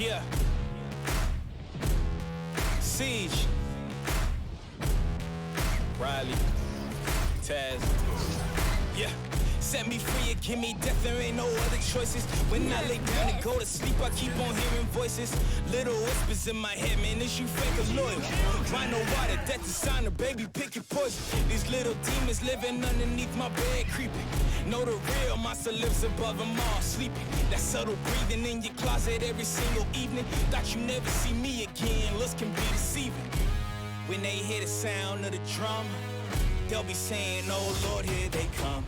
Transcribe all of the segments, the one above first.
Yeah. Siege. Riley. Taz. Yeah. Set me free and give me death, there ain't no other choices. When I lay down and go to sleep, I keep on hearing voices. Little whispers in my head, man, is you fake or loyal? Rhino water, death designer, baby, pick your poison. These little demons living underneath my bed, creeping. Know the real monster lives above them all, sleeping. That subtle breathing in your closet every single evening. Thought you never see me again, looks can be deceiving. When they hear the sound of the drum, they'll be saying, oh Lord, here they come.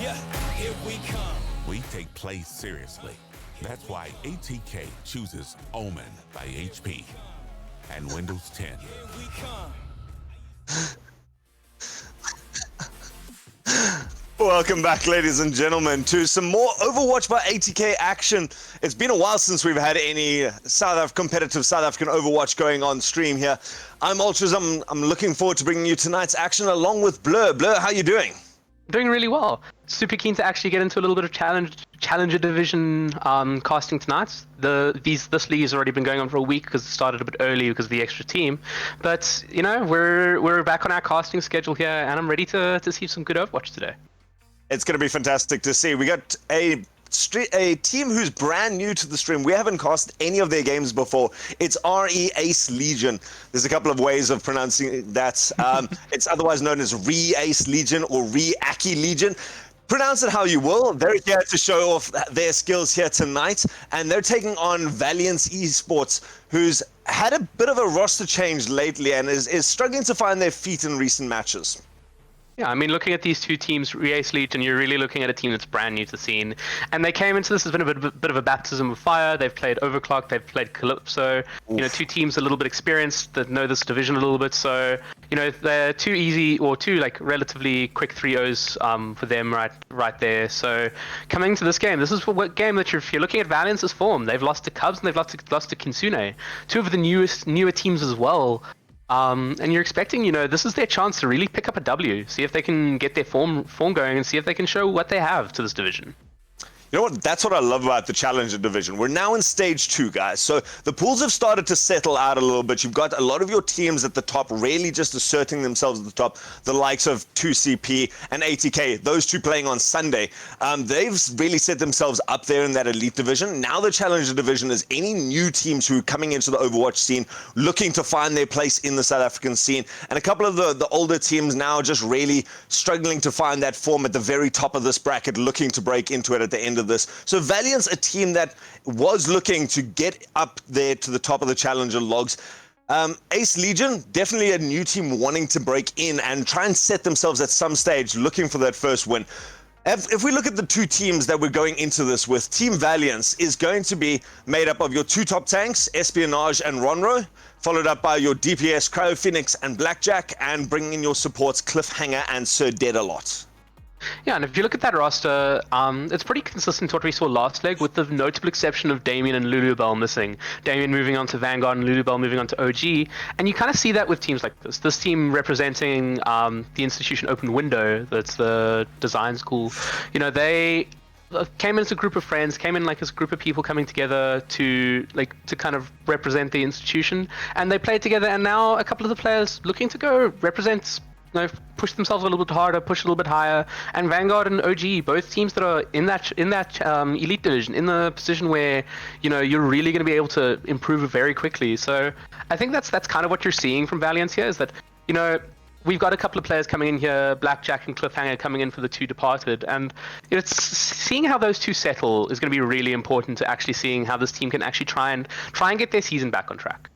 Yeah, here we come. We take play seriously. That's why ATK chooses Omen by HP and Windows 10. Here we come. Welcome back, ladies and gentlemen, to some more Overwatch by ATK action. It's been a while since we've had any competitive South African Overwatch going on stream here. I'm Ultras. I'm looking forward to bringing you tonight's action along with Blur. Blur, how you doing? Doing really well. Super keen to actually get into a little bit of Challenger Division casting tonight. This league has already been going on for a week because it started a bit early because of the extra team. But you know, we're back on our casting schedule here, and I'm ready to see some good Overwatch today. It's going to be fantastic to see. We got a team who's brand new to the stream. We haven't cast any of their games before. It's RE ACE Legion. There's a couple of ways of pronouncing that. It's otherwise known as Re-Ace Legion or Re-Aki Legion. Pronounce it how you will. They're here to show off their skills here tonight, and they're taking on Valiance Esports, who's had a bit of a roster change lately and is struggling to find their feet in recent matches. Yeah, I mean, looking at these two teams, Re-Ace Legion, you're really looking at a team that's brand new to the scene. And they came into this as been a bit of a baptism of fire. They've played Overclock, they've played Calypso. Oof. You know, two teams a little bit experienced that know this division a little bit. So, you know, they're two relatively quick 3-0s for them right there. So, coming to this game, this is what game that if you're looking at Valiance's form, they've lost to Cubs and they've lost to Kinsune. Two of the newer teams as well. And you're expecting, you know, this is their chance to really pick up a W, see if they can get their form going and see if they can show what they have to this division. You know what? That's what I love about the Challenger Division. We're now in Stage 2, guys. So the pools have started to settle out a little bit. You've got a lot of your teams at the top really just asserting themselves at the top. The likes of 2CP and ATK, those two playing on Sunday. They've really set themselves up there in that elite division. Now the Challenger Division is any new teams who are coming into the Overwatch scene, looking to find their place in the South African scene. And a couple of the older teams now just really struggling to find that form at the very top of this bracket, looking to break into it at the end of this. So Valiance, a team that was looking to get up there to the top of the Challenger logs. ACE Legion, definitely a new team wanting to break in and try and set themselves at some stage, looking for that first win. If we look at the two teams that we're going into this with, Team Valiance is going to be made up of your two top tanks, Espionage and Ronro, followed up by your DPS, Cryo Phoenix and Blackjack, and bringing in your supports, Cliffhanger and Sir Deadalot. Yeah, and if you look at that roster, it's pretty consistent to what we saw last leg, with the notable exception of Damien and Lulubell missing. Damien moving on to Vanguard and Lulubell moving on to OG. And you kind of see that with teams like this. This team representing the institution Open Window, that's the design school. You know, they came in as a group of friends, came in like as a group of people coming together to kind of represent the institution. And they played together, and now a couple of the players looking to go represent, you know, push themselves a little bit harder, push a little bit higher. And Vanguard and OG, both teams that are in that elite division, in the position where, you know, you're really going to be able to improve very quickly. So I think that's kind of what you're seeing from Valiance here, is that, you know, we've got a couple of players coming in here, Blackjack and Cliffhanger coming in for the two departed, and it's seeing how those two settle is going to be really important to actually seeing how this team can actually try and get their season back on track.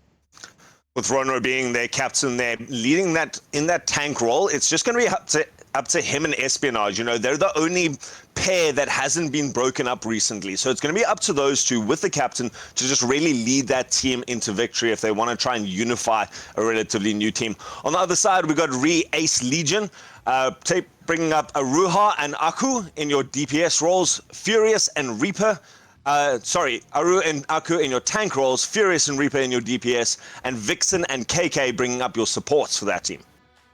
With Ronro being their captain there, leading that in that tank role, it's just going to be up to him and Espionage. You know, they're the only pair that hasn't been broken up recently. So it's going to be up to those two with the captain to just really lead that team into victory if they want to try and unify a relatively new team. On the other side, we've got Re-Ace Legion, bringing up Aruha and Aku in your DPS roles, Furious and Reaper. Aru and Aku in your tank roles, Furious and Reaper in your DPS, and Vixen and KK bringing up your supports for that team.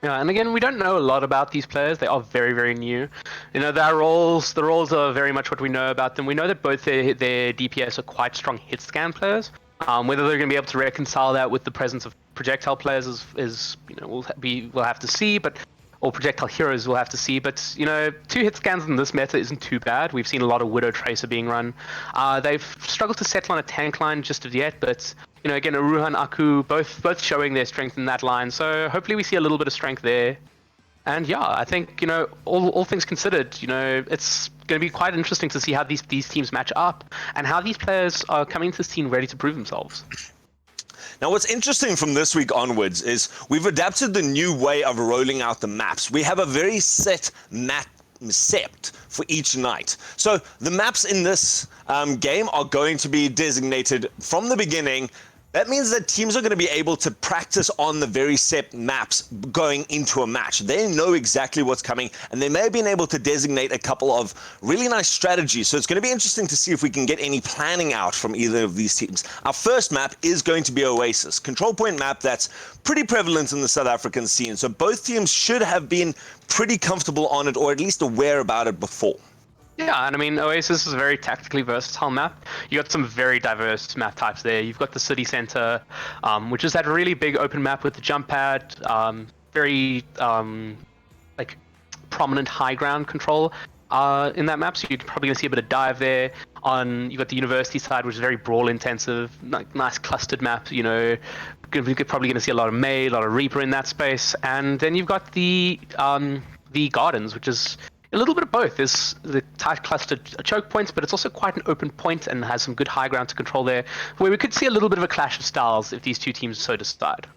Yeah, and again, we don't know a lot about these players. They are very, very new. You know, the roles are very much what we know about them. We know that both their DPS are quite strong hit scan players. Whether they're going to be able to reconcile that with the presence of projectile players is you know, we'll have to see. But or projectile heroes we'll have to see. But you know, 2 hit scans in this meta isn't too bad. We've seen a lot of Widow Tracer being run. They've struggled to settle on a tank line just of yet, but you know, again, Aruha and Aku both showing their strength in that line. So hopefully we see a little bit of strength there. And yeah, I think, you know, all things considered, you know, it's going to be quite interesting to see how these teams match up and how these players are coming to this team ready to prove themselves. Now, what's interesting from this week onwards is we've adapted the new way of rolling out the maps. We have a very set map set for each night. So the maps in this game are going to be designated from the beginning. That means that teams are going to be able to practice on the very set maps going into a match. They know exactly what's coming, and they may have been able to designate a couple of really nice strategies. So it's going to be interesting to see if we can get any planning out from either of these teams. Our first map is going to be Oasis, control point map that's pretty prevalent in the South African scene. So both teams should have been pretty comfortable on it, or at least aware about it before. Yeah, and I mean, Oasis is a very tactically versatile map. You got some very diverse map types there. You've got the city center, which is that really big open map with the jump pad, very like prominent high ground control in that map. So you're probably gonna see a bit of dive there. You got the university side, which is very brawl intensive, like nice clustered map. You know, you're probably gonna see a lot of Mei, a lot of Reaper in that space, and then you've got the gardens, which is a little bit of both. There's the tight clustered choke points, but it's also quite an open point and has some good high ground to control there, where we could see a little bit of a clash of styles if these two teams so decide.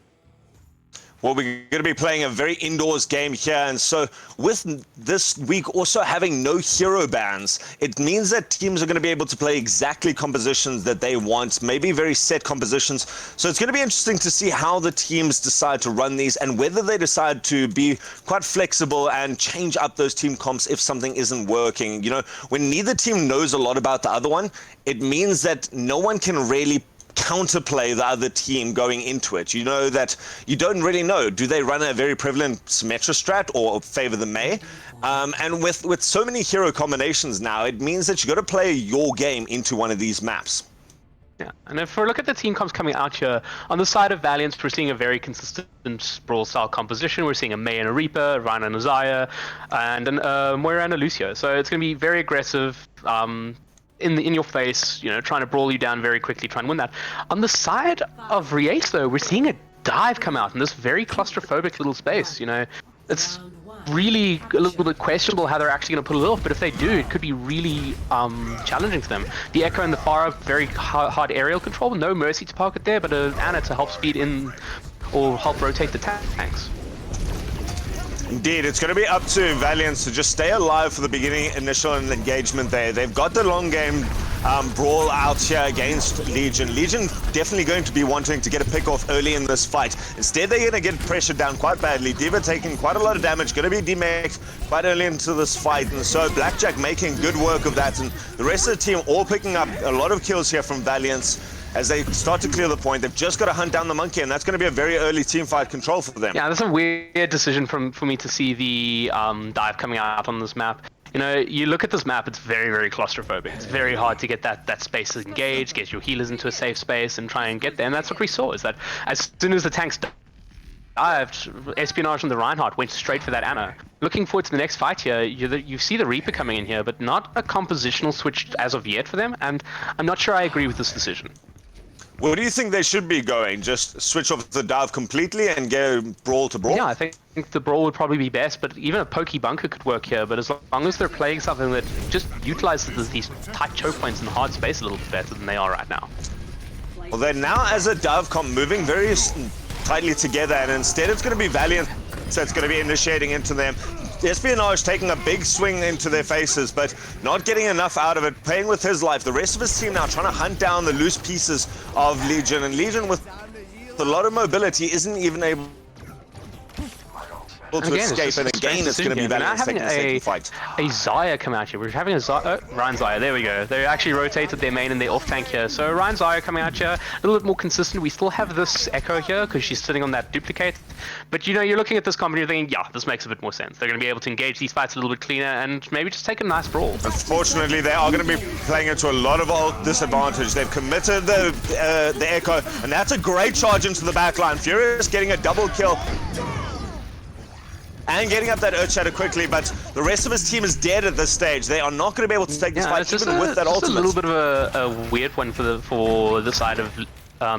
Well, we're going to be playing a very indoors game here, and so with this week also having no hero bans, it means that teams are going to be able to play exactly compositions that they want, maybe very set compositions. So it's going to be interesting to see how the teams decide to run these and whether they decide to be quite flexible and change up those team comps if something isn't working. You know, when neither team knows a lot about the other one, it means that no one can really counterplay the other team going into it. You know that you don't really know. Do they run a very prevalent Symmetra strat or favor the Mei? And with so many hero combinations now, it means that you got to play your game into one of these maps. Yeah, and if we look at the team comps coming out here, on the side of Valiance, we're seeing a very consistent brawl style composition. We're seeing a Mei and a Reaper, Rhino and a Zaya, and a Moira and a Lucio. So it's going to be very aggressive, in your face, you know, trying to brawl you down very quickly, try and win that. On the side of Riace, though, we're seeing a dive come out in this very claustrophobic little space. You know, it's really a little bit questionable how they're actually going to pull it off, but if they do, it could be really challenging for them. The Echo and the Pharah, very hard aerial control, no Mercy to pocket there, but an Ana to help speed in or help rotate the tanks. Indeed, it's going to be up to Valiance to just stay alive for the beginning initial engagement there. They've got the long game brawl out here against Legion. Legion definitely going to be wanting to get a pick off early in this fight. Instead, they're going to get pressured down quite badly. D.Va taking quite a lot of damage, going to be demeched quite early into this fight. And so Blackjack making good work of that. And the rest of the team all picking up a lot of kills here from Valiance. As they start to clear the point, they've just got to hunt down the monkey, and that's going to be a very early team fight control for them. Yeah, that's a weird decision for me to see the dive coming out on this map. You know, you look at this map, it's very, very claustrophobic. It's very hard to get that space engaged, get your healers into a safe space and try and get there. And that's what we saw, is that as soon as the tanks dived, Espionage and the Reinhardt went straight for that Ana. Looking forward to the next fight here, you see the Reaper coming in here, but not a compositional switch as of yet for them, and I'm not sure I agree with this decision. Where do you think they should be going? Just switch off the dive completely and go brawl to brawl? Yeah, I think the brawl would probably be best, but even a pokey bunker could work here. But as long as they're playing something that just utilizes these tight choke points in the hard space a little bit better than they are right now. Well, they're now as a dive comp moving very tightly together, and instead it's going to be Valiant that's going to be initiating into them. Espionage taking a big swing into their faces, but not getting enough out of it, playing with his life. The rest of his team now trying to hunt down the loose pieces of Legion, and Legion with a lot of mobility isn't even able to escape, and again it's going to be Valiance taking the second fight. A Xayah come out here. We're having a Ryan Xayah, there we go. They actually rotated their main and their off tank here. So Ryan Xayah coming out here, a little bit more consistent. We still have this Echo here because she's sitting on that duplicate. But you know, you're looking at this combo and you're thinking, yeah, this makes a bit more sense. They're going to be able to engage these fights a little bit cleaner and maybe just take a nice brawl. Unfortunately, they are going to be playing into a lot of ult disadvantage. They've committed the Echo, and that's a great charge into the backline. Furious getting a double kill and getting up that Earth Shatter quickly, but the rest of his team is dead at this stage. They are not going to be able to take this fight even with that ultimate. It's a little bit of a weird one for the side of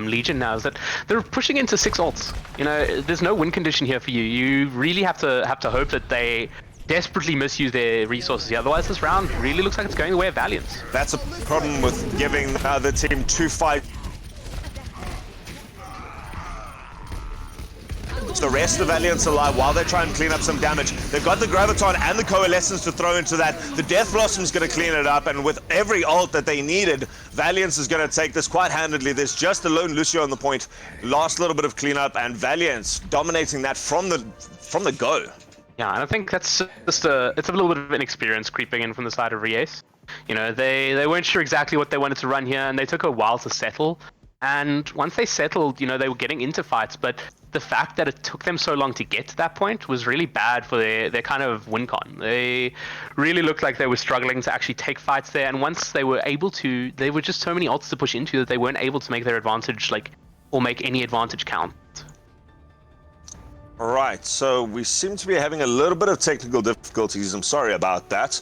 Legion now, is that they're pushing into 6 ults. You know, there's no win condition here for you. You really have to hope that they desperately misuse their resources here. Otherwise, this round really looks like it's going the way of Valiance. That's a problem with giving the other team 2 fights. The rest of Valiance alive while they try and clean up some damage. They've got the Graviton and the Coalescence to throw into that. The Death Blossom's going to clean it up, and with every ult that they needed, Valiance is going to take this quite handedly. There's just a lone Lucio on the point. Last little bit of cleanup, and Valiance dominating that from the go. Yeah, and I think that's just it's a little bit of inexperience creeping in from the side of Riese. You know, they weren't sure exactly what they wanted to run here, and they took a while to settle. And once they settled, you know, they were getting into fights, but the fact that it took them so long to get to that point was really bad for their kind of win con. They really looked like they were struggling to actually take fights there, and once they were able to, there were just so many ults to push into that they weren't able to make their advantage, or make any advantage count. Alright, so we seem to be having a little bit of technical difficulties. I'm sorry about that.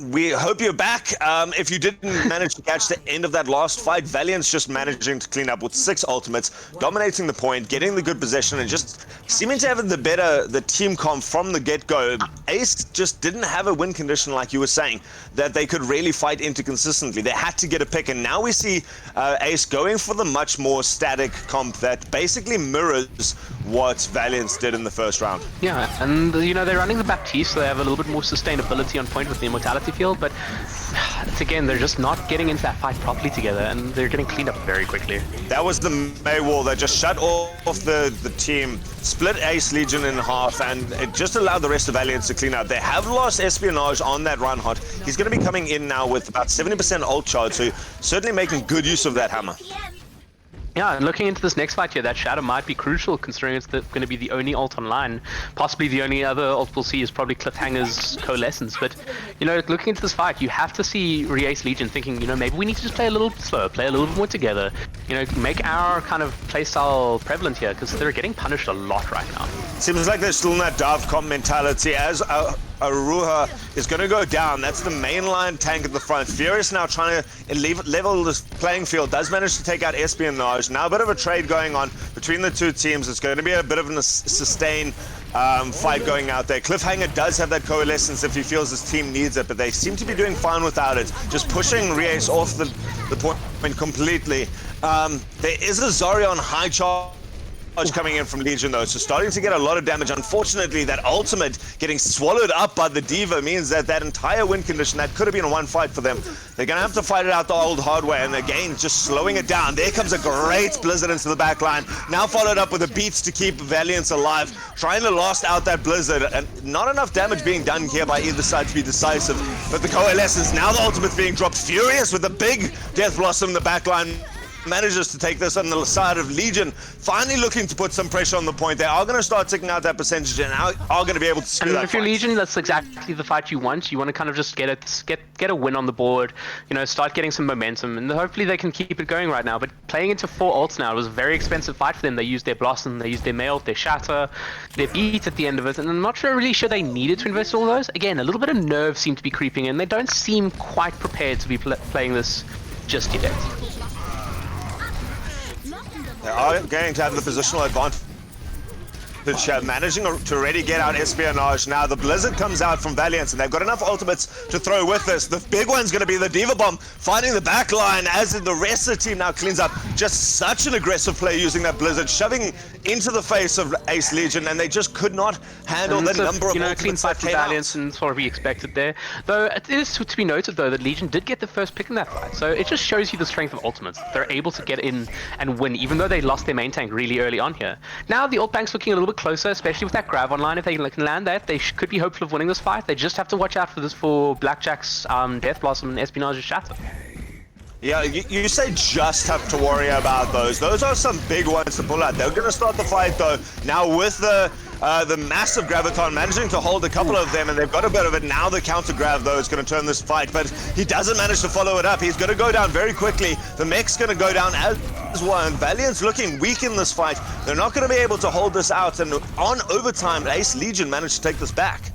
We hope you're back. If you didn't manage to catch the end of that last fight, Valiance just managing to clean up with 6 ultimates, dominating the point, getting the good possession, and just seeming to have the team comp from the get-go. ACE just didn't have a win condition, like you were saying, that they could really fight into consistently. They had to get a pick, and now we see ACE going for the much more static comp that basically mirrors what Valiance did in the first round. Yeah, and you know, they're running the Baptiste, so they have a little bit more sustainability on point with the Immortality field, but it's, again, they're just not getting into that fight properly together, and they're getting cleaned up very quickly. That was the May wall that just shut off the team, split ACE Legion in half, and it just allowed the rest of Valiance to clean up. They have lost Espionage on that Reinhardt. He's going to be coming in now with about 70% ult charge, so certainly making good use of that hammer. Yeah, and looking into this next fight here, that Shadow might be crucial, considering it's going to be the only ult online. Possibly the only other ult we'll see is probably Cliffhanger's Coalescence. But, you know, looking into this fight, you have to see Riese Legion thinking, you know, maybe we need to just play a little bit slower, play a little bit more together. You know, make our kind of playstyle prevalent here, because they're getting punished a lot right now. Seems like they're still in that Dove comp mentality. As Aruha is going to go down, that's the mainline tank at the front. Furious now trying to level this playing field, does manage to take out Espionage. Now a bit of a trade going on between the two teams. It's going to be a bit of a sustained fight going out there. Cliffhanger does have that Coalescence if he feels his team needs it, but they seem to be doing fine without it. Just pushing Riese off the point completely. There is a Zorion high charge coming in from Legion though, so starting to get a lot of damage. Unfortunately, that ultimate getting swallowed up by the Diva means that that entire win condition, that could have been one fight for them. They're going to have to fight it out the old hard way, and again, just slowing it down. There comes a great Blizzard into the back line, now followed up with the beats to keep Valiance alive, trying to last out that Blizzard, and not enough damage being done here by either side to be decisive. But the Coalescence, now the ultimate's being dropped. Furious with the big Death Blossom in the back line, manages to take this on the side of Legion, finally looking to put some pressure on the point. They are going to start ticking out that percentage and are going to be able to screw that. And if you're Legion, that's exactly the fight you want. You want to kind of just get a win on the board, you know, start getting some momentum, and hopefully they can keep it going right now. But playing into 4 ults now, it was a very expensive fight for them. They used their Blossom, they used their Mail, their Shatter, their Beat at the end of it, and I'm not really sure they needed to invest all those. Again, a little bit of nerve seemed to be creeping in. They don't seem quite prepared to be playing this just yet. They are going to have the positional advantage. Managing to already get out Espionage. Now the Blizzard comes out from Valiance, and they've got enough ultimates to throw with this. The big one's going to be the Diva Bomb, finding the back line as the rest of the team now cleans up. Just such an aggressive play using that Blizzard, shoving into the face of ACE Legion, and they just could not handle the number of ultimates that came out. Valiance, and sort of be expected there. Though it is to be noted though that Legion did get the first pick in that fight, so it just shows you the strength of ultimates. They're able to get in and win, even though they lost their main tank really early on here. Now the ult bank's looking a little bit bit closer, especially with that grab online. If they can land that, they could be hopeful of winning this fight. They just have to watch out for this for Blackjack's Death Blossom and Espionage's Shatter. Yeah, you say just have to worry about those. Those are some big ones to pull out. They're going to start the fight, though, now with the massive Graviton managing to hold a couple of them, and they've got a bit of it. Now the counter-grab, though, is going to turn this fight, but he doesn't manage to follow it up. He's going to go down very quickly. The mech's going to go down as one. Valiant's looking weak in this fight. They're not going to be able to hold this out, and on overtime, Ace Legion managed to take this back.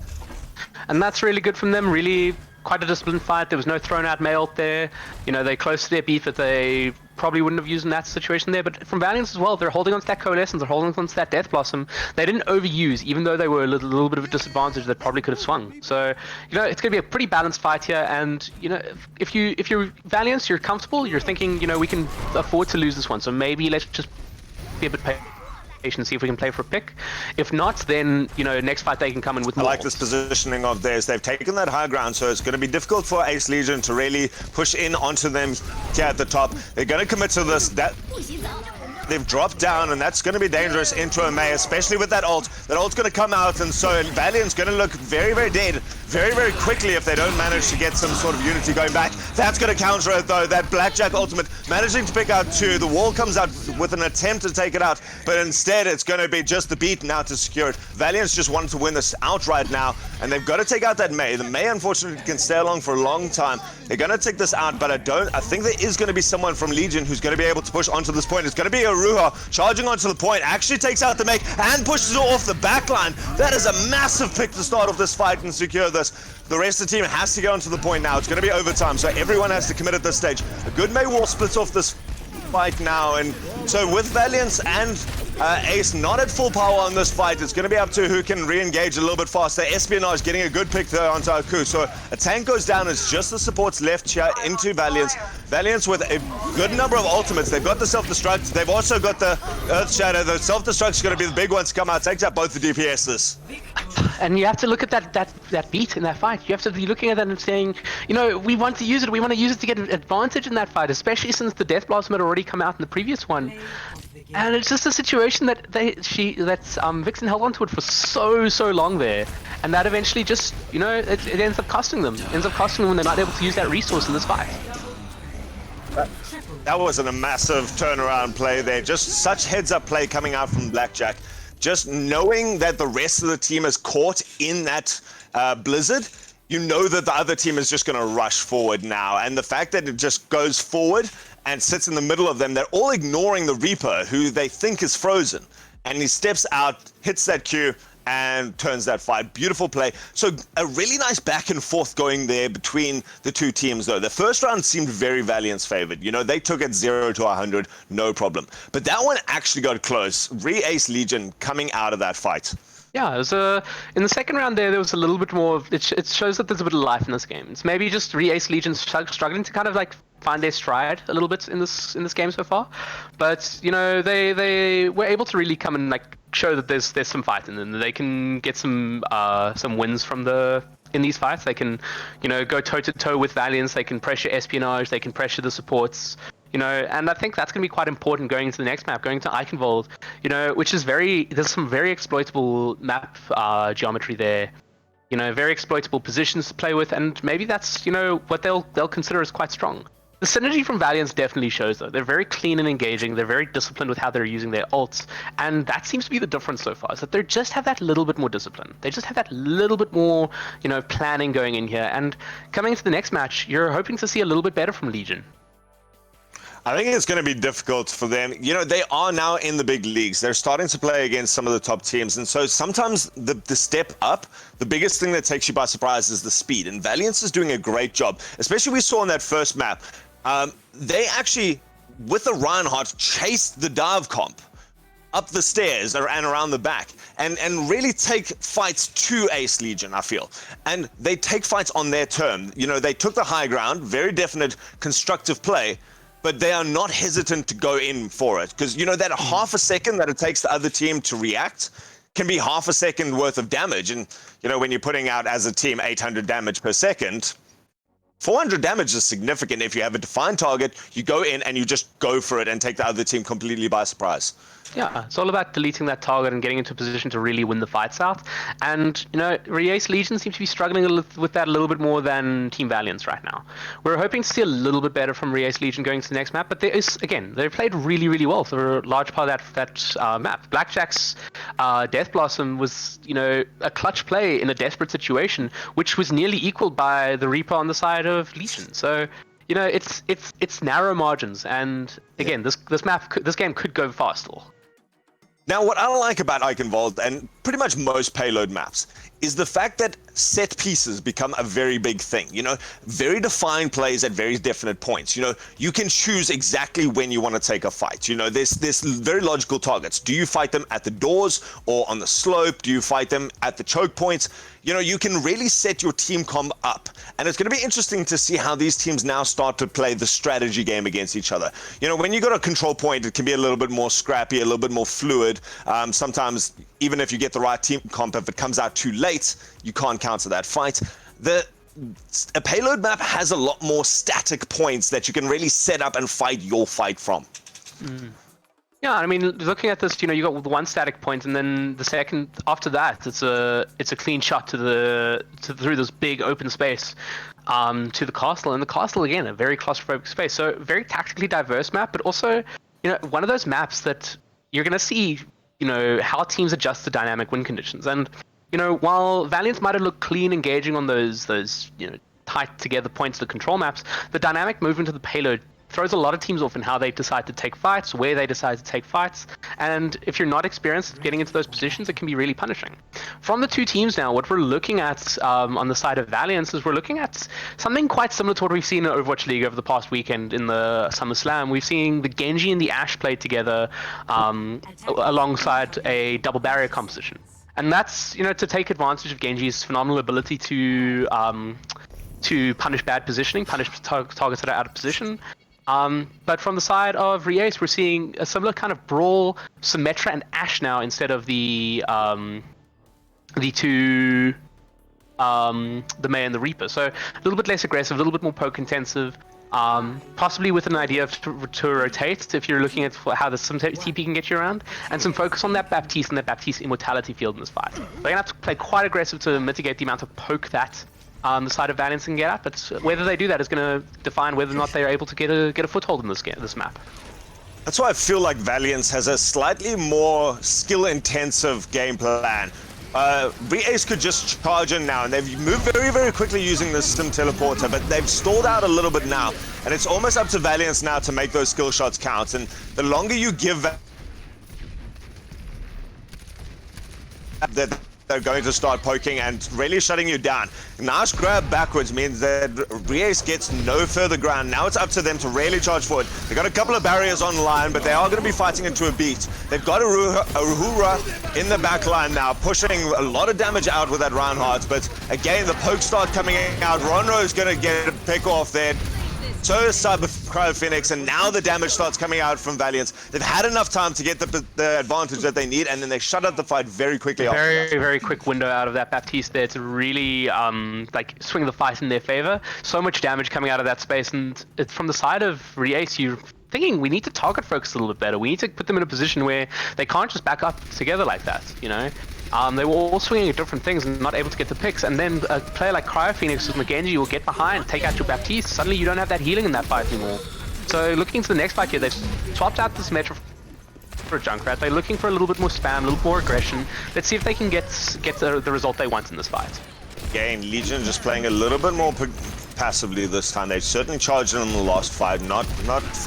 And that's really good from them, really quite a disciplined fight. There was no thrown out mail there. You know, they're close to their beef that they probably wouldn't have used in that situation there. But from Valiance as well, they're holding on to that Coalescence, they're holding on to that Death Blossom. They didn't overuse, even though they were a little bit of a disadvantage that probably could have swung. So, you know, it's going to be a pretty balanced fight here. And, you know, if you're Valiance, you're comfortable, you're thinking, you know, we can afford to lose this one. So maybe let's just be a bit patient, see if we can play for a pick. If not, then, you know, next fight they can come in with more. I like this positioning of theirs. They've taken that high ground, so it's going to be difficult for Ace Legion to really push in onto them here at the top. They're going to commit to this. They've dropped down, and that's going to be dangerous into a May, especially with that ult. That ult's going to come out, and so Valiant's going to look very, very dead very, very quickly if they don't manage to get some sort of unity going back. That's going to counter it, though. That Blackjack ultimate managing to pick out two. The wall comes out with an attempt to take it out, but instead it's going to be just the beat now to secure it. Valiant's just wanted to win this outright now, and they've got to take out that May. The May, unfortunately, can stay along for a long time. They're going to take this out, but I think there is going to be someone from Legion who's going to be able to push onto this point. It's going to be a Ruha charging onto the point, actually takes out the Make and pushes it off the backline. That is a massive pick to start off this fight and secure this. The rest of the team has to get onto the point now. It's going to be overtime, so everyone has to commit at this stage. A good May wall splits off this fight now, and so with Valiance and Ace not at full power on this fight, it's going to be up to who can re-engage a little bit faster. Espionage getting a good pick there onto ACCE, so a tank goes down. It's just the supports left here into Valiance. Valiance with a good number of ultimates. They've got the self-destruct, they've also got the Earth Shadow. The self-destruct is going to be the big one to come out, takes out both the DPSs. And you have to look at that beat in that fight. You have to be looking at that and saying, you know, we want to use it. We want to use it to get an advantage in that fight, especially since the Death Blossom had already come out in the previous one. And it's just a situation that Vixen held onto it for so long there, and that eventually just, you know, it ends up costing them. It ends up costing them when they're not able to use that resource in this fight. That wasn't a massive turnaround play there. Just such heads-up play coming out from Blackjack. Just knowing that the rest of the team is caught in that blizzard, you know that the other team is just going to rush forward now. And the fact that it just goes forward and sits in the middle of them, they're all ignoring the Reaper, who they think is frozen. And he steps out, hits that Q, and turns that fight. Beautiful play. So a really nice back and forth going there between the two teams, though. The first round seemed very Valiance favored. You know, they took it 0 to 100, no problem. But that one actually got close. Re-Ace Legion coming out of that fight. Yeah, it was in the second round there was a little bit more. It shows that there's a bit of life in this game. It's maybe just Re-Ace Legion struggling to kind of like find their stride a little bit in this game so far. But you know, they were able to really come and like show that there's some fight in them. They can get some wins from in these fights. They can, you know, go toe to toe with Valiance. They can pressure Espionage. They can pressure the supports. You know, and I think that's going to be quite important going into the next map, going to Eichenwald, you know, which is there's some very exploitable map geometry there. You know, very exploitable positions to play with, and maybe that's, you know, what they'll consider as quite strong. The synergy from Valiance definitely shows, though. They're very clean and engaging. They're very disciplined with how they're using their ults, and that seems to be the difference so far, is that they just have that little bit more discipline. They just have that little bit more, you know, planning going in here, and coming into the next match, you're hoping to see a little bit better from Legion. I think it's going to be difficult for them. You know, they are now in the big leagues. They're starting to play against some of the top teams. And so sometimes the step up, the biggest thing that takes you by surprise is the speed. And Valiance is doing a great job, especially we saw in that first map. They actually, with the Reinhardt, chased the dive comp up the stairs and around the back and really take fights to Ace Legion, I feel. And they take fights on their term. You know, they took the high ground, very definite constructive play, but they are not hesitant to go in for it. Because, you know, that half a second that it takes the other team to react can be half a second worth of damage. And, you know, when you're putting out as a team 800 damage per second, 400 damage is significant. If you have a defined target, you go in and you just go for it and take the other team completely by surprise. Yeah, it's all about deleting that target and getting into a position to really win the fights out. And, Reace Legion seems to be struggling with that a little bit more than Team Valiance right now. We're hoping to see a little bit better from Reace Legion going to the next map, but there is, again, they've played really, really well for a large part of that map. Blackjack's Death Blossom was, a clutch play in a desperate situation, which was nearly equaled by the Reaper on the side of Legion. So, it's narrow margins, and again, this game could go far still. Now, what I like about Eichenwald and pretty much most payload maps is the fact that set pieces become a very big thing. Very defined plays at very definite points. You can choose exactly when you want to take a fight. There's very logical targets. Do you fight them at the doors or on the slope? Do you fight them at the choke points? You can really set your team comp up. And it's going to be interesting to see how these teams now start to play the strategy game against each other. When you got a control point, it can be a little bit more scrappy, a little bit more fluid. Sometimes, even if you get the right team comp, if it comes out too late, you can't counter that fight. A payload map has a lot more static points that you can really set up and fight your fight from. Yeah, I mean, looking at this, you got the one static point, and then the second after that, it's a clean shot through this big open space to the castle, and the castle again a very claustrophobic space. So very tactically diverse map, but also one of those maps that you're going to see how teams adjust to dynamic win conditions. And while Valiance might have looked clean engaging on those tight together points, the control maps, the dynamic movement of the payload throws a lot of teams off in how they decide to take fights, where they decide to take fights, and if you're not experienced at getting into those positions, it can be really punishing. From the two teams now, what we're looking at on the side of Valiance is we're looking at something quite similar to what we've seen in Overwatch League over the past weekend in the SummerSlam. We've seen the Genji and the Ashe played together alongside a double barrier composition. And that's, to take advantage of Genji's phenomenal ability to punish bad positioning, punish targets that are out of position. But from the side of Reace, we're seeing a similar kind of brawl, Symmetra and Ashe now instead of the two, the May and the Reaper. So a little bit less aggressive, a little bit more poke intensive, possibly with an idea to rotate if you're looking at how some TP can get you around, and some focus on that Baptiste and that Baptiste immortality field in this fight. They're going to have to play quite aggressive to mitigate the amount of poke that the side of Valiance can get at, but whether they do that is going to define whether or not they're able to get a foothold in this map. That's why I feel like Valiance has a slightly more skill-intensive game plan. Reace could just charge in now, and they've moved very, very quickly using the Sim Teleporter, but they've stalled out a little bit now, and it's almost up to Valiance now to make those skill shots count, and the longer you give that they're going to start poking and really shutting you down. Nice grab backwards means that Reace gets no further ground. Now it's up to them to really charge forward. They've got a couple of barriers online, but they are going to be fighting into a beat. They've got a Uhura in the back line now, pushing a lot of damage out with that Reinhardt, but again, the pokes start coming out. Ronro is going to get a pick off there. So is Cyber Cryo Phoenix, and now the damage starts coming out from Valiance. They've had enough time to get the advantage that they need, and then they shut up the fight very quickly. Very quick window out of that Baptiste there to really swing the fight in their favor. So much damage coming out of that space, and it's from the side of Reace, you're thinking we need to target focus a little bit better. We need to put them in a position where they can't just back up together like that, They were all swinging at different things and not able to get the picks, and then a player like Cryo Phoenix with McGenji will get behind, take out your Baptiste. Suddenly you don't have that healing in that fight anymore. So looking to the next fight here, they've swapped out this Metro for a Junkrat. They're looking for a little bit more spam, a little more aggression. Let's see if they can get the result they want in this fight. Again, Legion just playing a little bit more passively this time. They've certainly charged in the last fight, not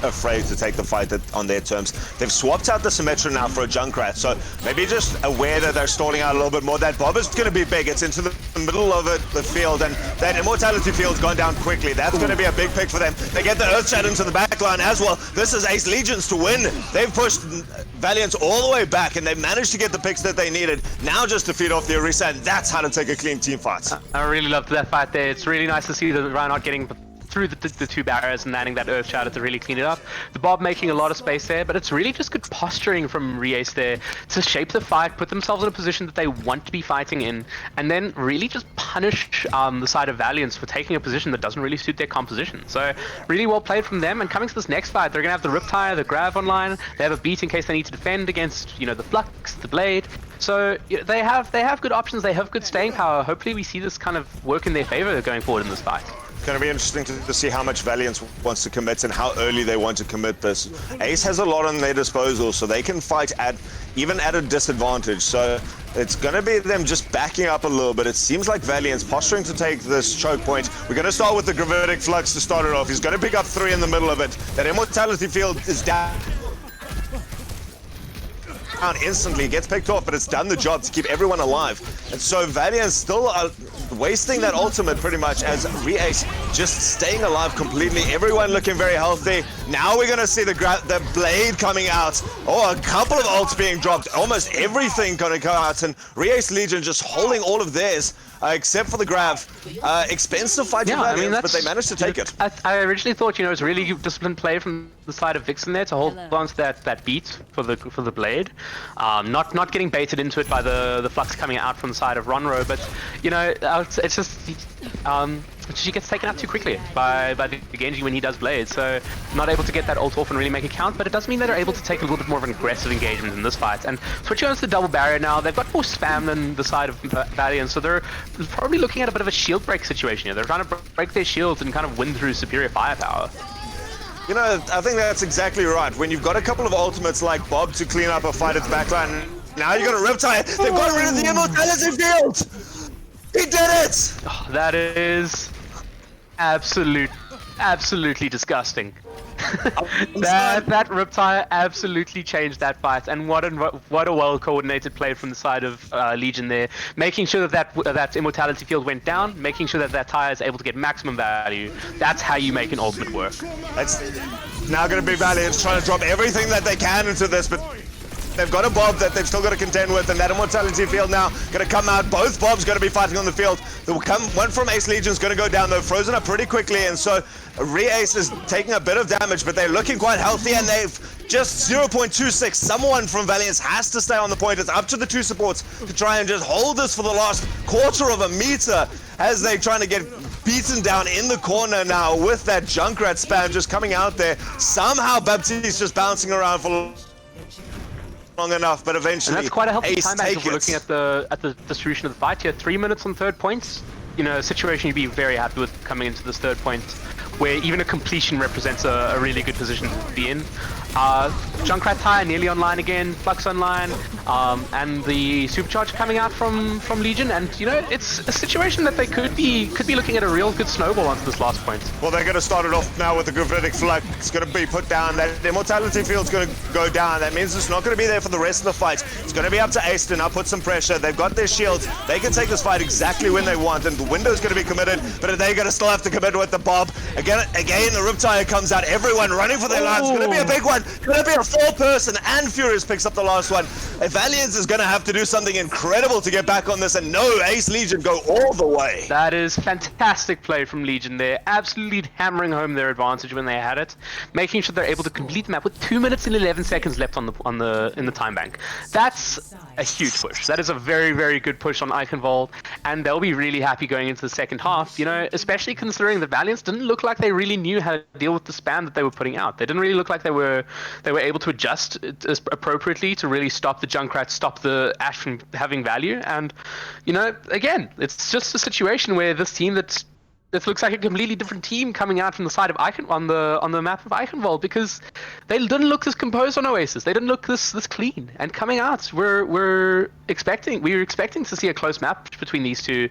afraid to take the fight on their terms. They've swapped out the Symmetra now for a Junkrat, so maybe just aware that they're stalling out a little bit more. That Bob is going to be big. It's into the middle of the field, and that Immortality field's gone down quickly. That's going to be a big pick for them. They get the Earthshatter into the back line as well. This is Ace Legions to win. They've pushed Valiance all the way back, and they've managed to get the picks that they needed. Now just to feed off the Orisa, and that's how to take a clean team fight. I really loved that fight there. It's really nice to see the Reinhardt getting through the two barriers and landing that Earth Shatter to really clean it up. The Bob making a lot of space there, but it's really just good posturing from Re-Ace there to shape the fight, put themselves in a position that they want to be fighting in, and then really just punish the side of Valiance for taking a position that doesn't really suit their composition. So really well played from them, and coming to this next fight, they're going to have the Riptire, the Grav online, they have a beat in case they need to defend against, you know, the Flux, the Blade. So they have good options, they have good staying power. Hopefully we see this kind of work in their favor going forward in this fight. It's going to be interesting to see how much Valiance wants to commit and how early they want to commit this. ACE has a lot on their disposal, so they can fight even at a disadvantage. So it's going to be them just backing up a little bit. It seems like Valiance posturing to take this choke point. We're going to start with the Gravitic Flux to start it off. He's going to pick up 3 in the middle of it. That Immortality Field is down instantly, gets picked off, but it's done the job to keep everyone alive. And so Valiance still wasting that ultimate pretty much, as Re-Ace just staying alive completely. Everyone looking very healthy. Now we're going to see the Blade coming out. Oh, a couple of ults being dropped. Almost everything going to go out, and Re-Ace Legion just holding all of theirs. Except for the Grav. Expensive fight for Valiance, but they managed to take it. I originally thought, you know, it was really disciplined play from the side of Vixen there to hold on to that beat for the Blade. Not getting baited into it by the Flux coming out from the side of Ronro, but, you know, it's just... she gets taken out too quickly by the Genji when he does Blade, so not able to get that ult off and really make it count, but it does mean that they're able to take a little bit more of an aggressive engagement in this fight. And switching on to the double barrier now, they've got more spam than the side of Valiant, so they're probably looking at a bit of a shield break situation here. They're trying to break their shields and kind of win through superior firepower. You know, I think that's exactly right. When you've got a couple of ultimates like Bob to clean up a fight at the backline, now you've got a Riptide. They've got rid of the Immortality Field! He did it! Oh, that is absolutely disgusting. that Riptire absolutely changed that fight, and what a well coordinated play from the side of Legion there, making sure that Immortality Field went down, making sure that tire is able to get maximum value. That's how you make an ultimate work. It's now going to be Valiant trying to drop everything that they can into this, but they've got a Bob that they've still got to contend with, and that Immortality Field now going to come out. Both Bobs going to be fighting on the field. One from Ace Legion's going to go down, though, frozen up pretty quickly, and so Re-Ace is taking a bit of damage, but they're looking quite healthy, and they've just 0.26. Someone from Valiance has to stay on the point. It's up to the two supports to try and just hold this for the last quarter of a meter as they're trying to get beaten down in the corner now with that Junkrat spam just coming out there. Somehow Baptiste's just bouncing around for long enough, but eventually and that's quite a healthy Ace time back if we're looking at the distribution of the fight here. 3 minutes on third points, you know, a situation you'd be very happy with coming into this third point, where even a completion represents a really good position to be in. Junkrat Tire nearly online again, Flux online, and the supercharge coming out from Legion, and you know, it's a situation that they could be looking at a real good snowball onto this last point. Well, they're going to start it off now with the Gravitic Flux. It's going to be put down. That Immortality Field's going to go down. That means it's not going to be there for the rest of the fight. It's going to be up to Ace to now put some pressure. They've got their shields. They can take this fight exactly when they want, and the window's going to be committed, but they're going to still have to commit with the Bob. Again, the Riptire comes out. Everyone running for their lives. It's going to be a big one. It's going to be a 4-person, and Furious picks up the last one. Valiance is going to have to do something incredible to get back on this, and no, Ace Legion go all the way. That is fantastic play from Legion there, absolutely hammering home their advantage when they had it, making sure they're able to complete the map with 2 minutes and 11 seconds left in the time bank. That's a huge push. That is a very, very good push on Eichenwald, and they'll be really happy going into the second half, you know, especially considering the Valiance didn't look like they really knew how to deal with the spam that they were putting out. They didn't really look like they were able to adjust appropriately to really stop the Junkrat, stop the Ashe from having value. And, you know, again, it's just a situation where this team that looks like a completely different team coming out from the side of on the map of Eichenwald, because they didn't look this composed on Oasis. They didn't look this clean. And coming out, we're expecting to see a close match between these two.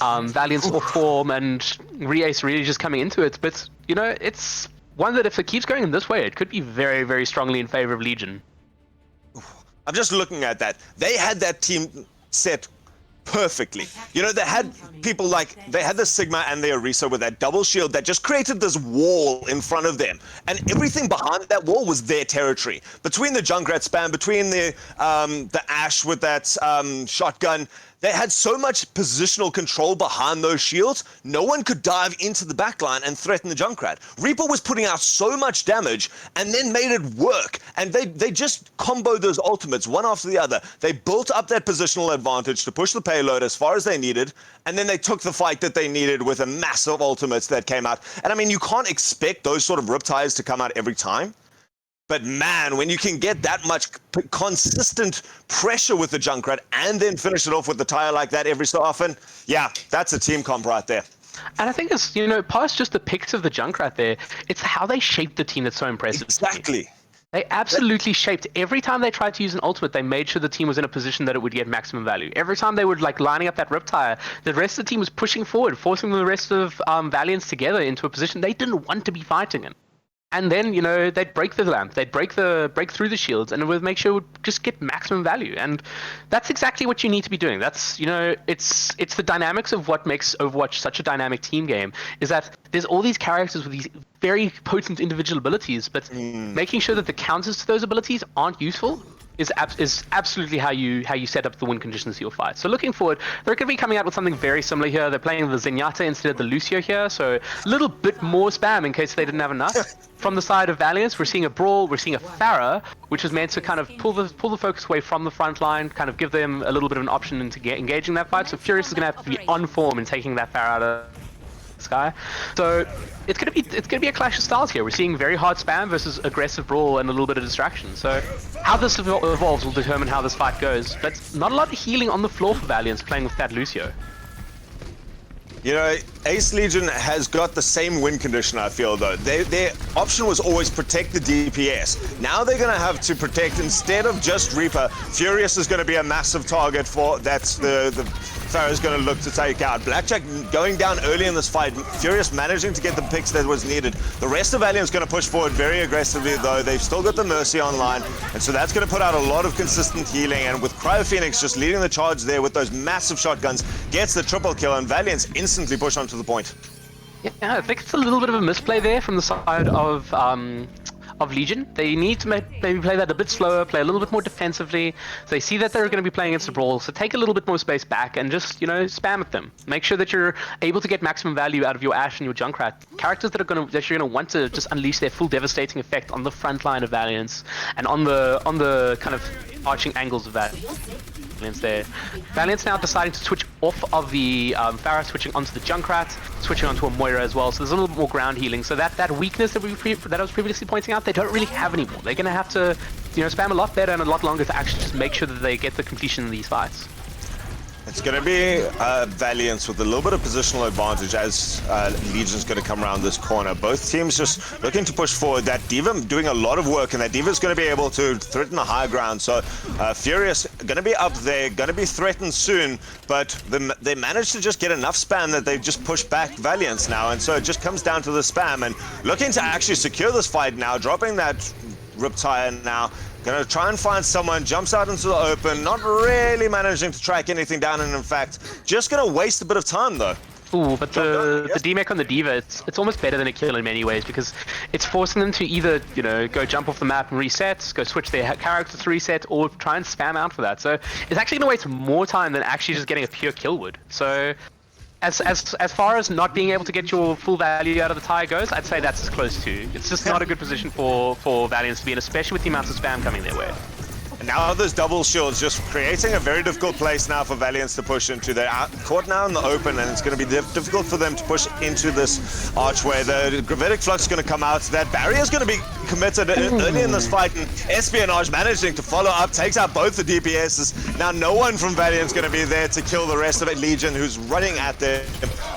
Valiance off form and Re-Ace really just coming into it. But, you know, it's one that if it keeps going in this way, it could be very, very strongly in favor of Legion. I'm just looking at that. They had that team set perfectly. You know, they had people like, they had the Sigma and the Orisa with that double shield that just created this wall in front of them. And everything behind that wall was their territory. Between the Junkrat spam, between the Ashe with that shotgun, They had so much positional control behind those shields, no one could dive into the backline and threaten the Junkrat. Reaper was putting out so much damage and then made it work. And they just comboed those ultimates one after the other. They built up that positional advantage to push the payload as far as they needed, and then they took the fight that they needed with a massive ultimates that came out. And I mean, you can't expect those sort of riptides to come out every time. But man, when you can get that much consistent pressure with the Junkrat and then finish it off with the tire like that every so often, yeah, that's a team comp right there. And I think it's, past just the picks of the Junkrat there, it's how they shaped the team that's so impressive. Exactly. They absolutely shaped. Every time they tried to use an ultimate, they made sure the team was in a position that it would get maximum value. Every time they would lining up that Riptire, the rest of the team was pushing forward, forcing the rest of Valiance together into a position they didn't want to be fighting in. And then, they'd break the lamp, they'd break through the shields, and it would make sure it would just get maximum value. And that's exactly what you need to be doing. That's, it's the dynamics of what makes Overwatch such a dynamic team game, is that there's all these characters with these very potent individual abilities, but making sure that the counters to those abilities aren't useful is absolutely how you set up the win conditions of your fight. So looking forward, they're going to be coming out with something very similar here. They're playing the Zenyatta instead of the Lucio here, so a little bit more spam in case they didn't have enough. From the side of Valiance, we're seeing a Brawl, we're seeing a Pharah, which is meant to kind of pull the focus away from the front line, kind of give them a little bit of an option into engaging that fight. So Furious is going to have to be on form in taking that Pharah out of the sky. So it's going to be a clash of styles here. We're seeing very hard spam versus aggressive Brawl and a little bit of distraction. So how this evolves will determine how this fight goes. But not a lot of healing on the floor for Valiance playing with that Lucio. Ace Legion has got the same win condition, I feel, though. Their option was always protect the DPS. Now they're going to have to protect, instead of just Reaper, Furious is going to be a massive target for, that's the Pharah is going to look to take out. Blackjack going down early in this fight, Furious managing to get the picks that was needed. The rest of Valiant's going to push forward very aggressively, though. They've still got the Mercy online, and so that's going to put out a lot of consistent healing, and with Cryo Phoenix just leading the charge there with those massive shotguns, gets the triple kill, and Valiant's instantly push onto the point. Yeah, I think it's a little bit of a misplay there from the side of Legion. They need to maybe play that a bit slower, play a little bit more defensively. So they see that they're going to be playing against a Brawl, so take a little bit more space back and just, spam at them. Make sure that you're able to get maximum value out of your Ashe and your Junkrat. Characters that you're going to want to just unleash their full devastating effect on the front line of Valiance and on the kind of arching angles of Valiance there. Valiance now deciding to switch off of the Pharah, switching onto the Junkrat, switching onto a Moira as well. So there's a little bit more ground healing. So that weakness that I was previously pointing out, they don't really have anymore. They're going to have to, spam a lot better and a lot longer to actually just make sure that they get the completion in these fights. It's going to be Valiance with a little bit of positional advantage as Legion's going to come around this corner. Both teams just looking to push forward. That D.Va doing a lot of work, and that D.Va's going to be able to threaten the high ground. So Furious going to be up there, going to be threatened soon, but they managed to just get enough spam that they've just pushed back Valiance now, and so it just comes down to the spam, and looking to actually secure this fight now, dropping that Riptire now. Gonna try and find someone, jumps out into the open, not really managing to track anything down, and in fact, just gonna waste a bit of time though. Ooh, but the DMAC on the D.Va, it's almost better than a kill in many ways, because it's forcing them to either, go jump off the map and reset, go switch their character to reset, or try and spam out for that. So it's actually gonna waste more time than actually just getting a pure kill would. So as far as not being able to get your full value out of the tire goes, I'd say that's as close to. It's just not a good position for Valiance to be in, especially with the amount of spam coming their way. And now those double shields just creating a very difficult place now for Valiance to push into. They're caught now in the open, and it's going to be difficult for them to push into this archway. The Gravitic Flux is going to come out. That barrier is going to be committed early in this fight, and Espionage managing to follow up, takes out both the DPSs. Now no one from Valiance is going to be there to kill the rest of it. Legion, who's running at them.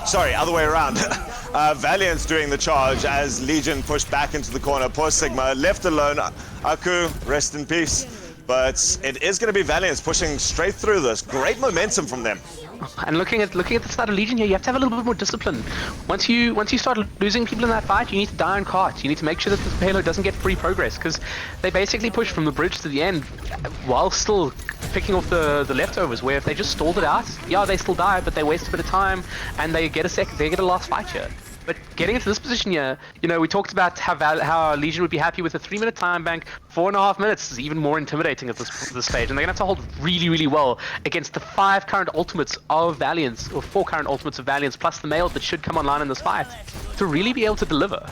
Sorry, other way around. Valiance doing the charge as Legion pushed back into the corner. Poor Sigma left alone. Aku, rest in peace. But it is going to be Valiance pushing straight through this. Great momentum from them. And looking at the start of Legion here, you have to have a little bit more discipline. Once you start losing people in that fight, you need to die on cart. You need to make sure that the payload doesn't get free progress, because they basically push from the bridge to the end while still picking off the leftovers, where if they just stalled it out, yeah, they still die, but they waste a bit of time and they get a last fight here. But getting into this position here, you know, we talked about how Legion would be happy with a 3-minute time bank. 4.5 minutes is even more intimidating at this stage, and they're gonna have to hold really, really well against the 5 current ultimates of Valiance, or 4 current ultimates of Valiance, plus the male that should come online in this fight, to really be able to deliver.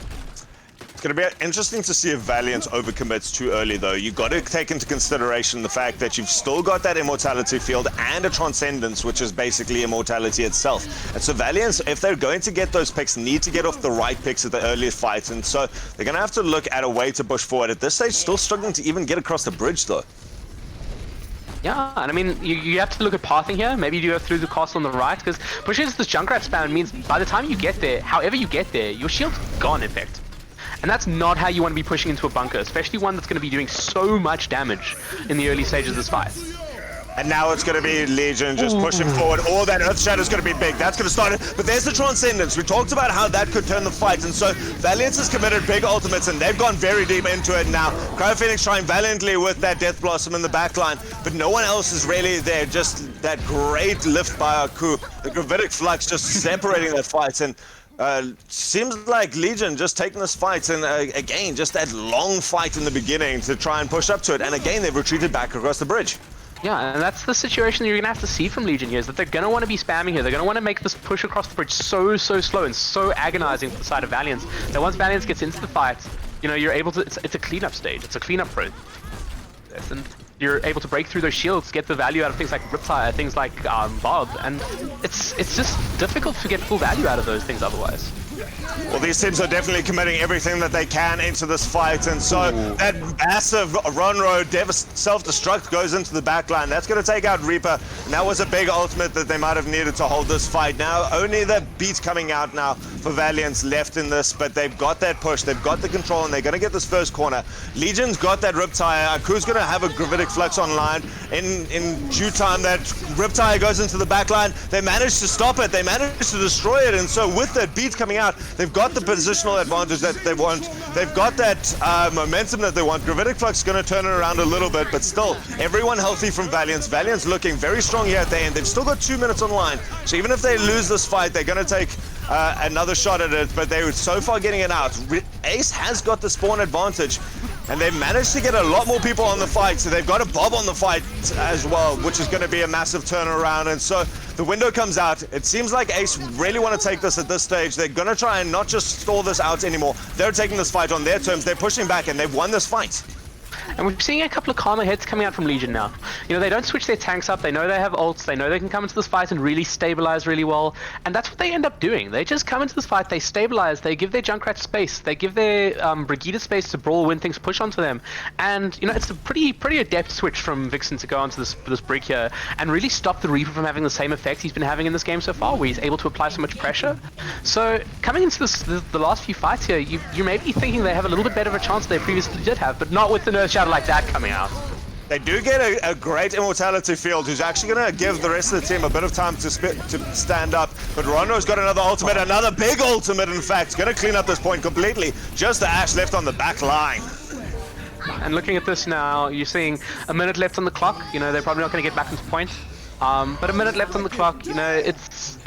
It's going to be interesting to see if Valiance overcommits too early, though. You've got to take into consideration the fact that you've still got that immortality field and a transcendence, which is basically immortality itself. And so Valiance, if they're going to get those picks, need to get off the right picks at the earliest fights. And so they're going to have to look at a way to push forward. At this stage, still struggling to even get across the bridge, though. Yeah, and I mean, you have to look at pathing here. Maybe you go through the castle on the right, because pushing into this Junkrat spam means by the time you get there, however you get there, your shield's gone, in fact. And that's not how you want to be pushing into a bunker, especially one that's going to be doing so much damage in the early stages of this fight. And now it's going to be Legion just pushing forward. All that Earth Shadow is going to be big. That's going to start it. But there's the Transcendence. We talked about how that could turn the fight. And so Valiance has committed big ultimates, and they've gone very deep into it now. Cryophoenix trying valiantly with that Death Blossom in the backline, but no one else is really there. Just that great lift by Aku. The Gravitic Flux just separating that fight. And seems like Legion just taking this fight, and again, just that long fight in the beginning to try and push up to it. And again, they've retreated back across the bridge. Yeah, and that's the situation that you're going to have to see from Legion here, is that they're going to want to be spamming here. They're going to want to make this push across the bridge so slow and so agonizing for the side of Valiance, that once Valiance gets into the fight, you know, you're able to, it's a cleanup stage, it's a cleanup process. And you're able to break through those shields, get the value out of things like Riptide, things like Bob, and it's just difficult to get full value out of those things otherwise. Well, these teams are definitely committing everything that they can into this fight, and so that massive Ronro self-destruct goes into the backline. That's going to take out Reaper, and that was a big ultimate that they might have needed to hold this fight. Now, only the beat coming out now for Valiance left in this, but they've got that push, they've got the control, and they're going to get this first corner. Legion's got that Riptide. Aku's going to have a Gravitic Flux online. In due time, that Riptide goes into the backline. They managed to stop it, they managed to destroy it, and so with that beat coming out, they've got the positional advantage that they want. They've got that momentum that they want. Gravitic Flux is going to turn it around a little bit, but still, everyone healthy from Valiance. Valiance looking very strong here at the end. They've still got 2 minutes online, so even if they lose this fight, they're going to take another shot at it, but they're so far getting it out. ACE has got the spawn advantage, and they've managed to get a lot more people on the fight, so they've got a Bob on the fight as well, which is going to be a massive turnaround. And so the window comes out. It seems like ACE really want to take this at this stage. They're going to try and not just stall this out anymore. They're taking this fight on their terms. They're pushing back, and they've won this fight. And we're seeing a couple of calmer heads coming out from Legion now. You know, they don't switch their tanks up, they know they have ults, they know they can come into this fight and really stabilize really well, and that's what they end up doing. They just come into this fight, they stabilize, they give their Junkrat space, they give their Brigida space to brawl when things push onto them, and, you know, it's a pretty adept switch from Vixen to go onto this Brig here and really stop the Reaper from having the same effect he's been having in this game so far, where he's able to apply so much pressure. So, coming into the last few fights here, you may be thinking they have a little bit better of a chance than they previously did have, but not with the Earth Shadow like that coming out. They do get a great immortality field, who's actually going to give the rest of the team a bit of time to stand up. But Ronro's got another ultimate, another big ultimate, in fact. Going to clean up this point completely. Just the Ash left on the back line. And looking at this now, you're seeing a minute left on the clock. You know, they're probably not going to get back into point. But a minute left on the clock, you know, it's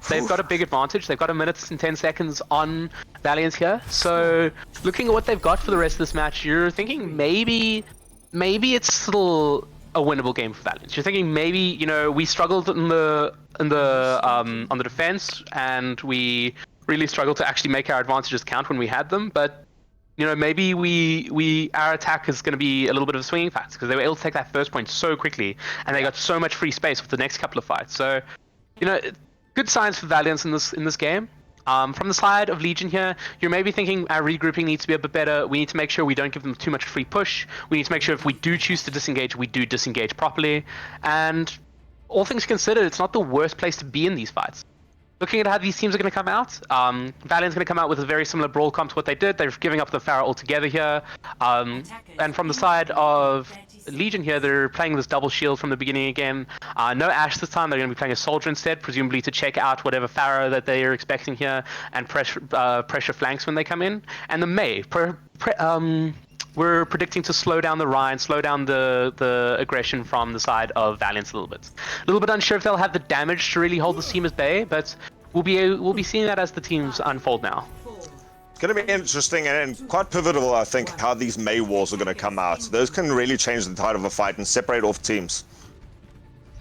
they've got a big advantage. They've got a minute and 10 seconds on Valiance here. So looking at what they've got for the rest of this match, you're thinking maybe it's still a winnable game for Valiance. You're thinking maybe, you know, we struggled on the defense, and we really struggled to actually make our advantages count when we had them. But you know, maybe our attack is going to be a little bit of a swinging factor, because they were able to take that first point so quickly, and they got so much free space with the next couple of fights. So, you know, good signs for Valiance in this game. From the side of Legion here, you're maybe thinking our regrouping needs to be a bit better. We need to make sure we don't give them too much free push. We need to make sure if we do choose to disengage, we do disengage properly. And all things considered, it's not the worst place to be in these fights. Looking at how these teams are going to come out, Valiant's going to come out with a very similar brawl comp to what they did. They're giving up the Pharah altogether here. And from the side of Legion here, they're playing this double shield from the beginning again. No Ashe this time. They're going to be playing a soldier instead, presumably to check out whatever Pharah that they are expecting here and pressure flanks when they come in. And the Mei, we're predicting to slow down the Rhine, slow down the aggression from the side of Valiance a little bit. A little bit unsure if they'll have the damage to really hold this team at bay, but we'll be seeing that as the teams unfold now. It's going to be interesting and quite pivotal, I think, how these May wars are going to come out. Those can really change the tide of a fight and separate off teams.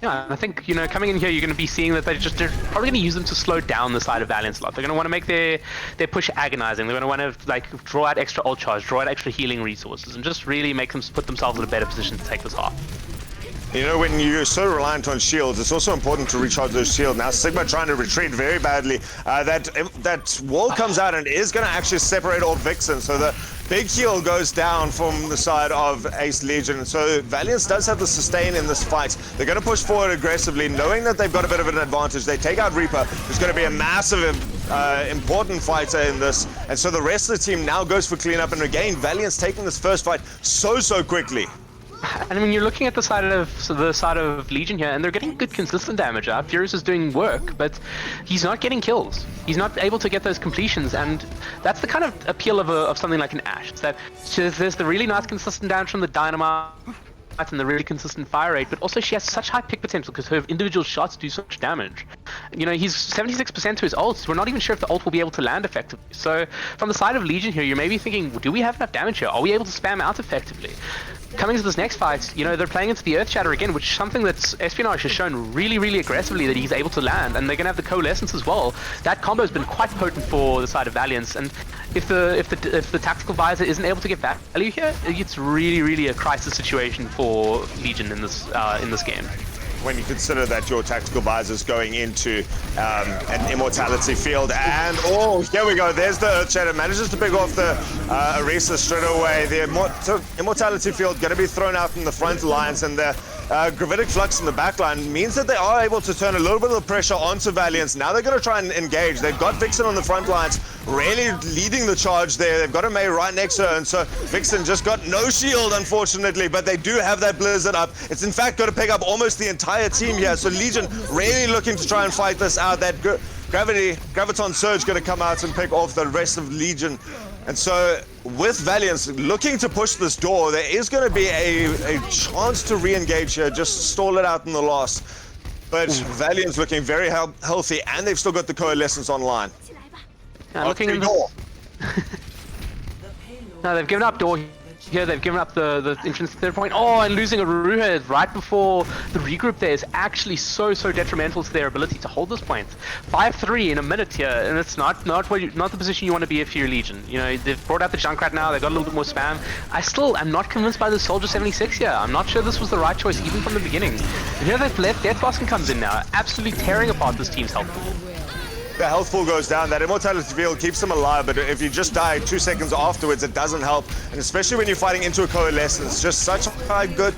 Yeah, I think, you know, coming in here, you're going to be seeing that they're probably going to use them to slow down the side of Valiance a lot. They're going to want to make their push agonizing. They're going to want to, like, draw out extra ult charge, draw out extra healing resources, and just really make them put themselves in a better position to take this half. You know, when you're so reliant on shields, it's also important to recharge those shields. Now, Sigma trying to retreat very badly. That wall comes out and is going to actually separate off Vixen. So the big heal goes down from the side of ACE Legion. So Valiance does have the sustain in this fight. They're going to push forward aggressively, knowing that they've got a bit of an advantage. They take out Reaper. There's going to be a massive, important fighter in this. And so the rest of the team now goes for cleanup. And again, Valiance taking this first fight so quickly. And I mean, you're looking at the side of Legion here, and they're getting good consistent damage out. Furious is doing work, but he's not getting kills. He's not able to get those completions, and that's the kind of appeal of something like an Ashe. It's that there's the really nice consistent damage from the Dynamite and the really consistent fire rate, but also she has such high pick potential because her individual shots do so much damage. You know, he's 76% to his ult. We're not even sure if the ult will be able to land effectively. So from the side of Legion here, you're maybe thinking, do we have enough damage here? Are we able to spam out effectively? Coming to this next fight, you know, they're playing into the Earth Shatter again, which is something that Espionage has shown really aggressively that he's able to land, and they're going to have the Coalescence as well. That combo has been quite potent for the side of Valiance, and if the Tactical Visor isn't able to get value here, it's really a crisis situation for Legion in this game. When you consider that your Tactical Visor is going into an Immortality field, and oh, here we go, there's the Earth Shatter, manages to pick off the Orisa straight away. The Immortality field going to be thrown out in the front lines, and the Gravitic Flux in the back line means that they are able to turn a little bit of the pressure onto Valiance. Now they're going to try and engage. They've got Vixen on the front lines, really leading the charge there. They've got a May right next to her, and so Vixen just got no shield, unfortunately, but they do have that Blizzard up. It's in fact going to pick up almost the entire team here, so Legion really looking to try and fight this out. That Graviton Surge going to come out and pick off the rest of Legion. And so with Valiance looking to push this door, there is going to be a chance to re-engage here, just stall it out in the loss. But Valiance looking very healthy, and they've still got the Coalescence online. Looking in door. No, they've given up door here. They've given up the entrance to third point. Oh, and losing a Ruha right before the regroup there is actually so detrimental to their ability to hold this point. 5-3 in a minute here, and it's not the position you want to be if you're Legion. You know, they've brought out the Junkrat now. They've got a little bit more spam. I still am not convinced by the Soldier 76 here. I'm not sure this was the right choice even from the beginning. And here they've left. Death Blossom comes in now, absolutely tearing apart this team's health pool. The health pool goes down. That Immortality field keeps them alive, but if you just die 2 seconds afterwards, it doesn't help. And especially when you're fighting into a Coalescence, just such high, good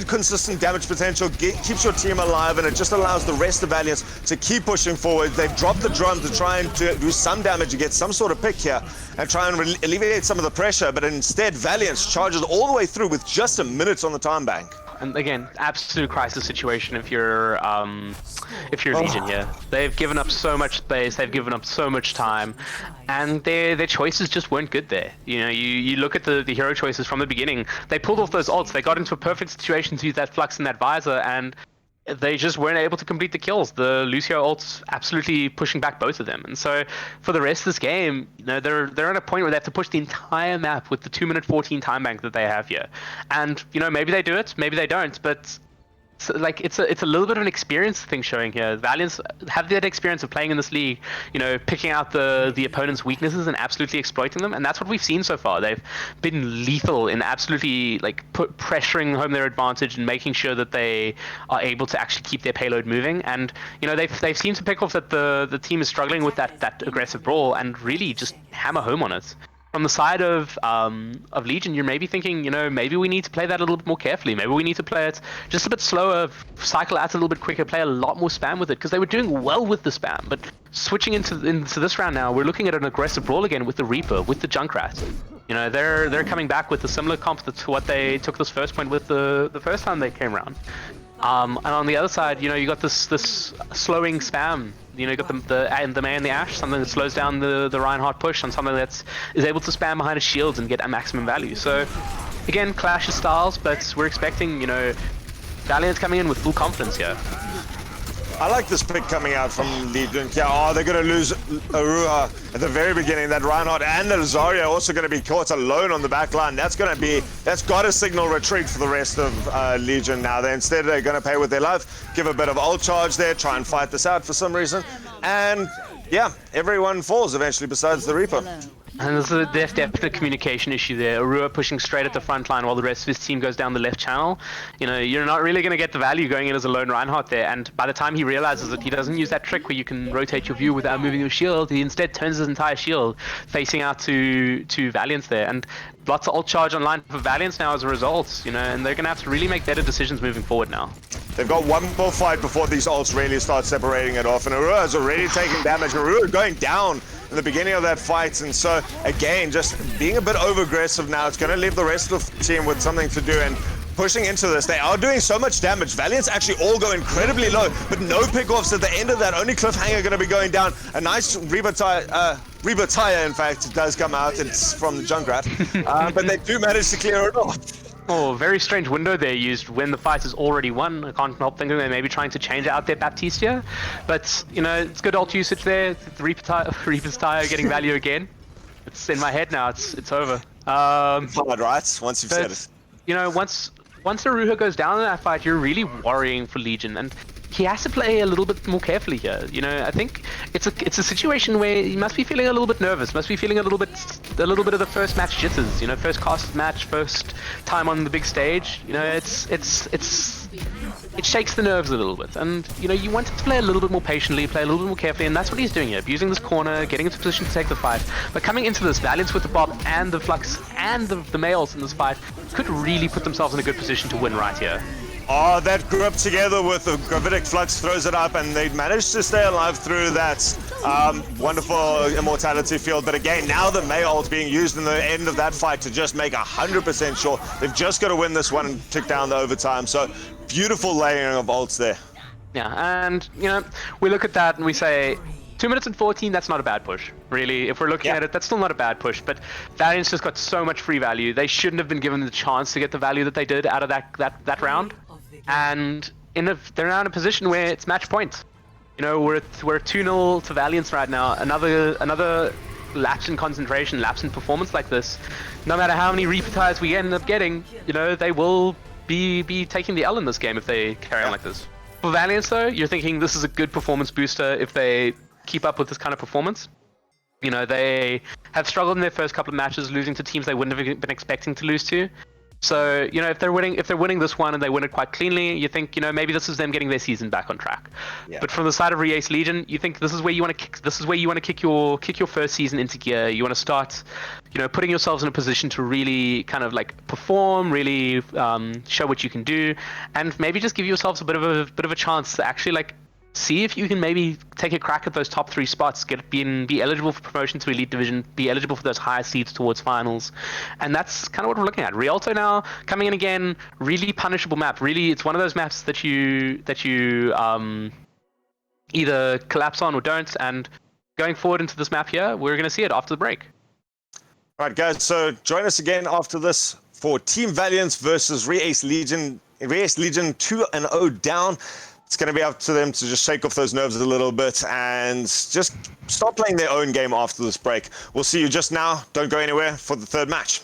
consistent damage potential, keeps your team alive, and it just allows the rest of Valiance to keep pushing forward. They've dropped the drum to try and do some damage to get some sort of pick here and try and alleviate some of the pressure, but instead Valiance charges all the way through with just a minute on the time bank. And again, absolute crisis situation if you're Legion here. They've given up so much space, they've given up so much time, and their choices just weren't good there. You know, you look at the hero choices from the beginning. They pulled off those ults. They got into a perfect situation to use that Flux and that Visor, and they just weren't able to complete the kills. The Lucio ults absolutely pushing back both of them. And so for the rest of this game, you know, they're at a point where they have to push the entire map with the 2-minute 14 time bank that they have here. And, you know, maybe they do it, maybe they don't, but like it's a little bit of an experience thing showing here. Valiance have that experience of playing in this league, you know, picking out the opponent's weaknesses and absolutely exploiting them, and that's what we've seen so far. They've been lethal in absolutely like pressuring home their advantage and making sure that they are able to actually keep their payload moving. And you know, they've seemed to pick off that the team is struggling with that aggressive brawl and really just hammer home on it. From the side of Legion, you're maybe thinking, you know, maybe we need to play that a little bit more carefully. Maybe we need to play it just a bit slower, cycle out a little bit quicker, play a lot more spam with it, because they were doing well with the spam. But switching into this round now, we're looking at an aggressive brawl again with the Reaper, with the Junkrat. You know, they're coming back with a similar comp to what they took this first point with the first time they came around. And on the other side, you know, you got this slowing spam. You know, you got the May and the Ashe, something that slows down the Reinhardt push, and something that is able to spam behind his shields and get a maximum value. So, again, clash of styles, but we're expecting, you know, Valiance coming in with full confidence here. I like this pick coming out from Legion. Yeah, oh, they're going to lose Aruha at the very beginning. That Reinhardt and the Zarya also going to be caught alone on the back line. That's got to signal retreat for the rest of Legion now. Instead, they're going to pay with their life, give a bit of ult charge there, try and fight this out for some reason. And yeah, everyone falls eventually besides the Reaper. And there's a definite communication issue there. Arua pushing straight at the front line while the rest of his team goes down the left channel. You know, you're not really going to get the value going in as a lone Reinhardt there. And by the time he realizes that he doesn't use that trick where you can rotate your view without moving your shield, he instead turns his entire shield facing out to Valiance there. And lots of ult charge online for Valiance now as a result, you know, and they're going to have to really make better decisions moving forward now. They've got one more fight before these ults really start separating it off, and Arua has already taken damage. Arua going down in the beginning of that fight, and so again, just being a bit over-aggressive now. It's going to leave the rest of the team with something to do, and pushing into this. They are doing so much damage. Valiants actually all go incredibly low, but no pick-offs at the end of that. Only Cliffhanger going to be going down. A nice Reba Tire, in fact, does come out. It's from the Junkrat, but they do manage to clear it off. Oh, very strange window they used when the fight is already won. I can't help thinking they may be trying to change out their Baptiste here. But, you know, it's good ult usage there. The Reaper's Tire getting value again. It's in my head now. It's over. Hard, right? Once you've said it. You know, once Aruha goes down in that fight, you're really worrying for Legion. And he has to play a little bit more carefully here. You know, I think it's a situation where he must be feeling a little bit nervous, must be feeling a little bit of the first match jitters. You know, first cast match, first time on the big stage. You know, it shakes the nerves a little bit. And you know, you want him to play a little bit more patiently, play a little bit more carefully, and that's what he's doing here, abusing this corner, getting into position to take the fight. But coming into this, Valiance with the Bob and the Flux and the males in this fight could really put themselves in a good position to win right here. Oh, that group together with the Gravitic Flux throws it up, and they managed to stay alive through that wonderful immortality field. But again, now the May ult being used in the end of that fight to just make 100% sure they've just got to win this one and tick down the overtime. So beautiful layering of ults there. Yeah, and you know, we look at that and we say 2 minutes and 14, that's not a bad push. Really, if we're looking at it, that's still not a bad push, but Valiance just got so much free value. They shouldn't have been given the chance to get the value that they did out of that round. And they're now in a position where it's match point. You know, we're 2-0 to Valiance right now. Another lapse in concentration, lapse in performance like this. No matter how many Reaper tires we end up getting, you know, they will be taking the L in this game if they carry on like this. For Valiance though, you're thinking this is a good performance booster if they keep up with this kind of performance. You know, they have struggled in their first couple of matches, losing to teams they wouldn't have been expecting to lose to. So, you know, if they're winning this one and they win it quite cleanly, you think, you know, maybe this is them getting their season back on track. Yeah. But from the side of ACE Legion, you think this is where you want to kick your first season into gear. You want to start, you know, putting yourselves in a position to really kind of like perform, really show what you can do, and maybe just give yourselves a bit of a chance to actually like see if you can maybe take a crack at those top 3 spots, be eligible for promotion to Elite Division, be eligible for those higher seeds towards finals. And that's kind of what we're looking at. Rialto now coming in again, really punishable map. Really, it's one of those maps that you either collapse on or don't. And going forward into this map here, we're going to see it after the break. All right, guys, so join us again after this for Team Valiance versus ACE Legion. ACE Legion 2-0 down. It's going to be up to them to just shake off those nerves a little bit and just start playing their own game after this break. We'll see you just now. Don't go anywhere for the third match.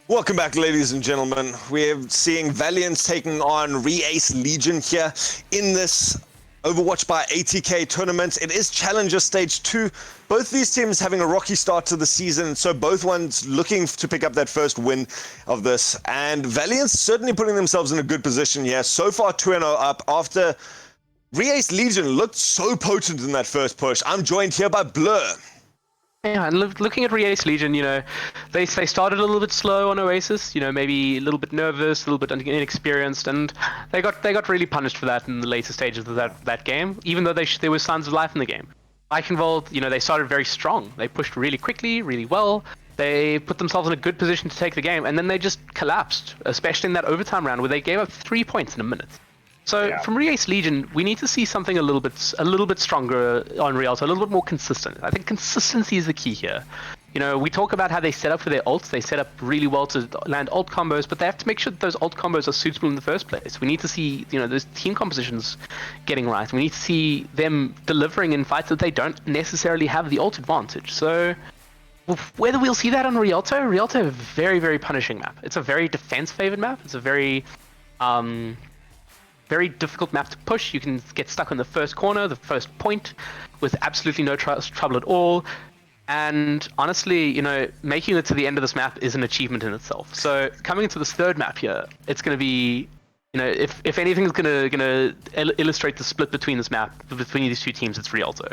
Welcome back, ladies and gentlemen. We're seeing Valiance taking on Re-Ace Legion here in this Overwatch by ATK tournament. It is Challenger Stage 2. Both these teams having a rocky start to the season, so both ones looking to pick up that first win of this. And Valiance certainly putting themselves in a good position here. So far 2-0 up after Re-Ace Legion looked so potent in that first push. I'm joined here by Blur. Yeah, and looking at Re-Ace Legion, you know, they started a little bit slow on Oasis, you know, maybe a little bit nervous, a little bit inexperienced, and they got really punished for that in the later stages of that game, even though there were signs of life in the game. Eichenwald, you know, they started very strong. They pushed really quickly, really well. They put themselves in a good position to take the game, and then they just collapsed, especially in that overtime round where they gave up 3 points in a minute. So from Re-Ace Legion, we need to see something a little bit stronger on Rialto, a little bit more consistent. I think consistency is the key here. You know, we talk about how they set up for their ults. They set up really well to land ult combos, but they have to make sure that those ult combos are suitable in the first place. We need to see, you know, those team compositions getting right. We need to see them delivering in fights that they don't necessarily have the ult advantage. So whether we'll see that on Rialto, Rialto, a very, very punishing map. It's a very defense-favored map. It's a very difficult map to push. You can get stuck on the first corner, the first point, with absolutely no trouble at all. And honestly, you know, making it to the end of this map is an achievement in itself. So coming into this third map here, it's going to be, you know, if anything is going to illustrate the split between this map, between these two teams, it's Rialto.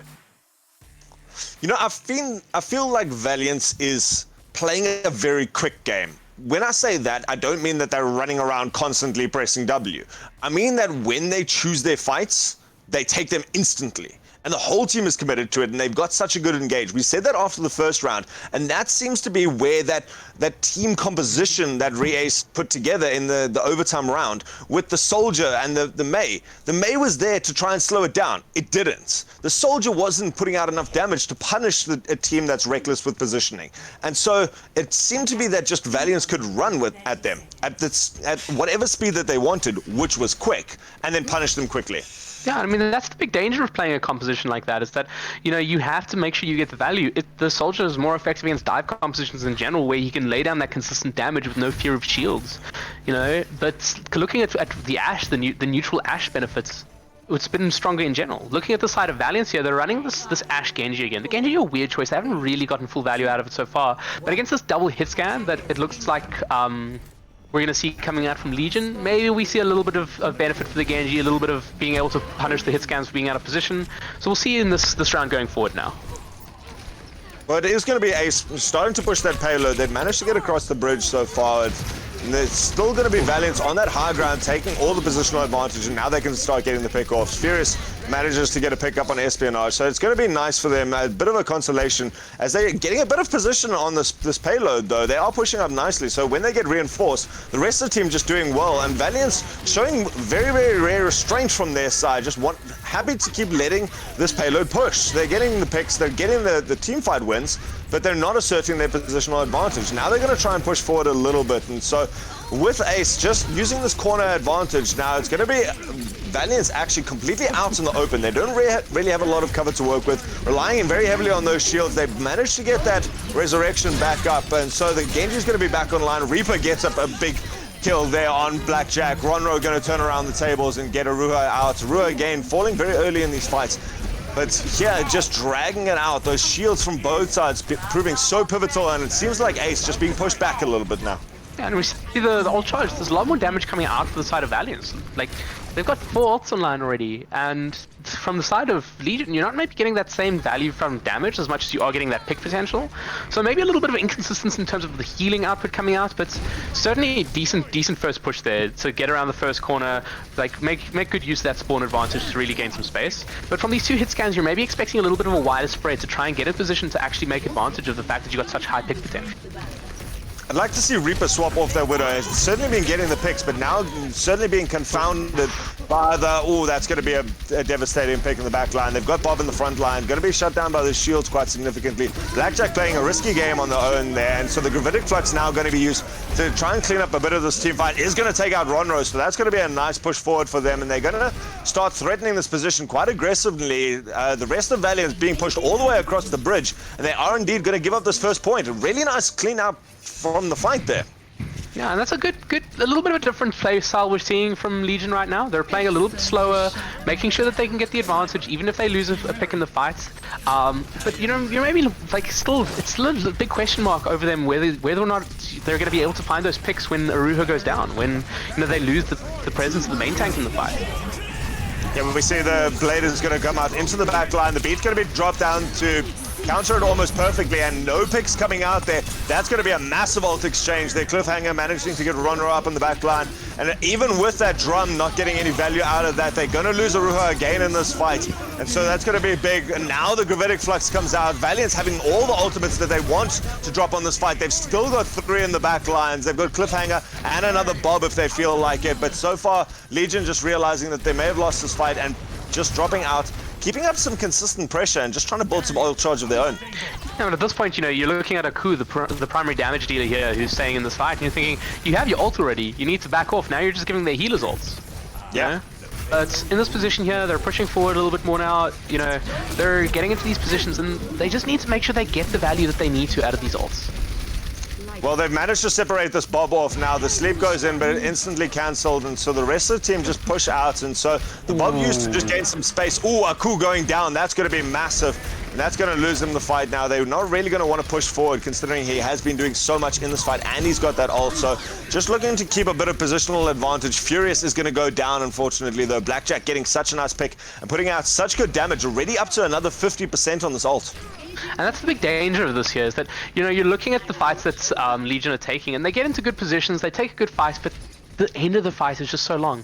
You know, I feel like Valiance is playing a very quick game. When I say that, I don't mean that they're running around constantly pressing W. I mean that when they choose their fights, they take them instantly. And the whole team is committed to it, and they've got such a good engage. We said that after the first round, and that seems to be where that team composition that Re-Ace put together in the overtime round with the Soldier and the Mei. The Mei was there to try and slow it down. It didn't. The Soldier wasn't putting out enough damage to punish a team that's reckless with positioning. And so it seemed to be that just Valiance could run at them at whatever speed that they wanted, which was quick, and then punish them quickly. Yeah, I mean, that's the big danger of playing a composition like that, is that, you know, you have to make sure you get the value. The Soldier is more effective against dive compositions in general, where he can lay down that consistent damage with no fear of shields, you know. But looking at the Ashe, the neutral Ashe benefits, it's been stronger in general. Looking at the side of Valiance here, they're running this Ashe Genji again. The Genji are a weird choice. They haven't really gotten full value out of it so far. But against this double hit scan that it looks like we're going to see coming out from Legion, maybe we see a little bit of benefit for the Genji, a little bit of being able to punish the hit scans for being out of position. So we'll see in this round going forward now. But it is going to be Ace starting to push that payload. They've managed to get across the bridge so far. And it's still going to be Valiance on that high ground, taking all the positional advantage, and now they can start getting the pick-offs. Furious manages to get a pick up on Espionage, so it's going to be nice for them, a bit of a consolation, as they're getting a bit of position on this payload, though. They are pushing up nicely, so when they get reinforced, the rest of the team just doing well, and Valiance showing very, very rare restraint from their side, just happy to keep letting this payload push. They're getting the picks, they're getting the team fight wins, but they're not asserting their positional advantage. Now they're going to try and push forward a little bit, and so with Ace just using this corner advantage, now it's going to be Valiance actually completely out in the open. They don't really have a lot of cover to work with, relying very heavily on those shields. They've managed to get that resurrection back up, and so the Genji's going to be back online. Reaper gets up a big kill there on Blackjack. Ronro going to turn around the tables and get Aruha out. Aruha again falling very early in these fights. But here, just dragging it out. Those shields from both sides proving so pivotal, and it seems like Ace just being pushed back a little bit now. Yeah, and we see the ult charge. There's a lot more damage coming out to the side of Valiance. Like, they've got 4 ults online already, and from the side of Legion, you're not maybe getting that same value from damage as much as you are getting that pick potential. So maybe a little bit of inconsistency in terms of the healing output coming out, but certainly decent first push there to get around the first corner, like make good use of that spawn advantage to really gain some space. But from these 2 hit scans, you're maybe expecting a little bit of a wider spread to try and get in position to actually make advantage of the fact that you got such high pick potential. I'd like to see Reaper swap off that Widow. It's certainly been getting the picks, but now certainly being confounded by that's going to be a devastating pick in the back line. They've got Bob in the front line, going to be shut down by the shields quite significantly. Blackjack playing a risky game on their own there, and so the Gravitic Flux now going to be used to try and clean up a bit of this team fight. Is going to take out Ronro, so that's going to be a nice push forward for them, and they're going to start threatening this position quite aggressively. The rest of Valiance being pushed all the way across the bridge, and they are indeed going to give up this first point. A really nice clean out from the fight there. Yeah, and that's a little bit of a different play style we're seeing from Legion right now. They're playing a little bit slower, making sure that they can get the advantage, even if they lose a pick in the fight. But you know, you're maybe like it's still a big question mark over them whether or not they're going to be able to find those picks when Aruha goes down, when they lose the presence of the main tank in the fight. Yeah, we see the Blade is going to come out into the back line. The beat's going to be dropped down to counter it almost perfectly, and no picks coming out there. That's going to be a massive ult exchange there. Cliffhanger managing to get Ronro up on the back line, and even with that drum not getting any value out of that, they're going to lose Aruha again in this fight, and so that's going to be big. And now the Gravitic Flux comes out. Valiance having all the ultimates that they want to drop on this fight. They've still got 3 in the back lines. They've got Cliffhanger and another Bob if they feel like it, but so far Legion just realizing that they may have lost this fight and just dropping out, keeping up some consistent pressure and just trying to build some oil charge of their own. Yeah, but at this point, you know, you're looking at ACCE, the primary damage dealer here, who's staying in this fight, and you're thinking, you have your ult already, you need to back off. Now you're just giving their healers ults. Yeah. You know? But in this position here, they're pushing forward a little bit more now. You know, they're getting into these positions, and they just need to make sure they get the value that they need to out of these ults. Well, they've managed to separate this Bob off now. The sleep goes in, but instantly cancelled, and so the rest of the team just push out, and so the Bob used to just gain some space. Ooh, ACCE going down. That's going to be massive, and that's going to lose them the fight now. They're not really going to want to push forward, considering he has been doing so much in this fight, and he's got that ult, so just looking to keep a bit of positional advantage. Furious is going to go down, unfortunately, though. Blackjack getting such a nice pick and putting out such good damage, already up to another 50% on this ult. And that's the big danger of this here, is that, you know, you're looking at the fights that Legion are taking, and they get into good positions, they take a good fight, but the end of the fight is just so long.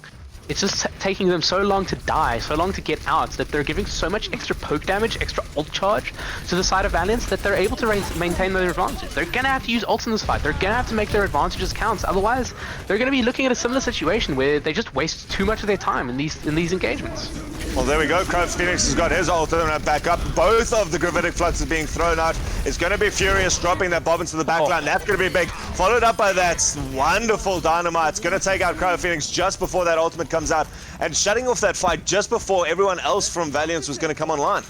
It's just taking them so long to die, so long to get out, that they're giving so much extra poke damage, extra ult charge to the side of Valiance, that they're able to maintain their advantage. They're going to have to use ults in this fight. They're going to have to make their advantages count. Otherwise, they're going to be looking at a similar situation where they just waste too much of their time in these engagements. Well, there we go. Phoenix has got his ultimate back up. Both of the Gravitic Flux are being thrown out. It's going to be Furious dropping that Bob into the back line. That's going to be big. Followed up by that wonderful Dynamite. It's going to take out Phoenix just before that ultimate comes out, and shutting off that fight just before everyone else from Valiance was going to come online.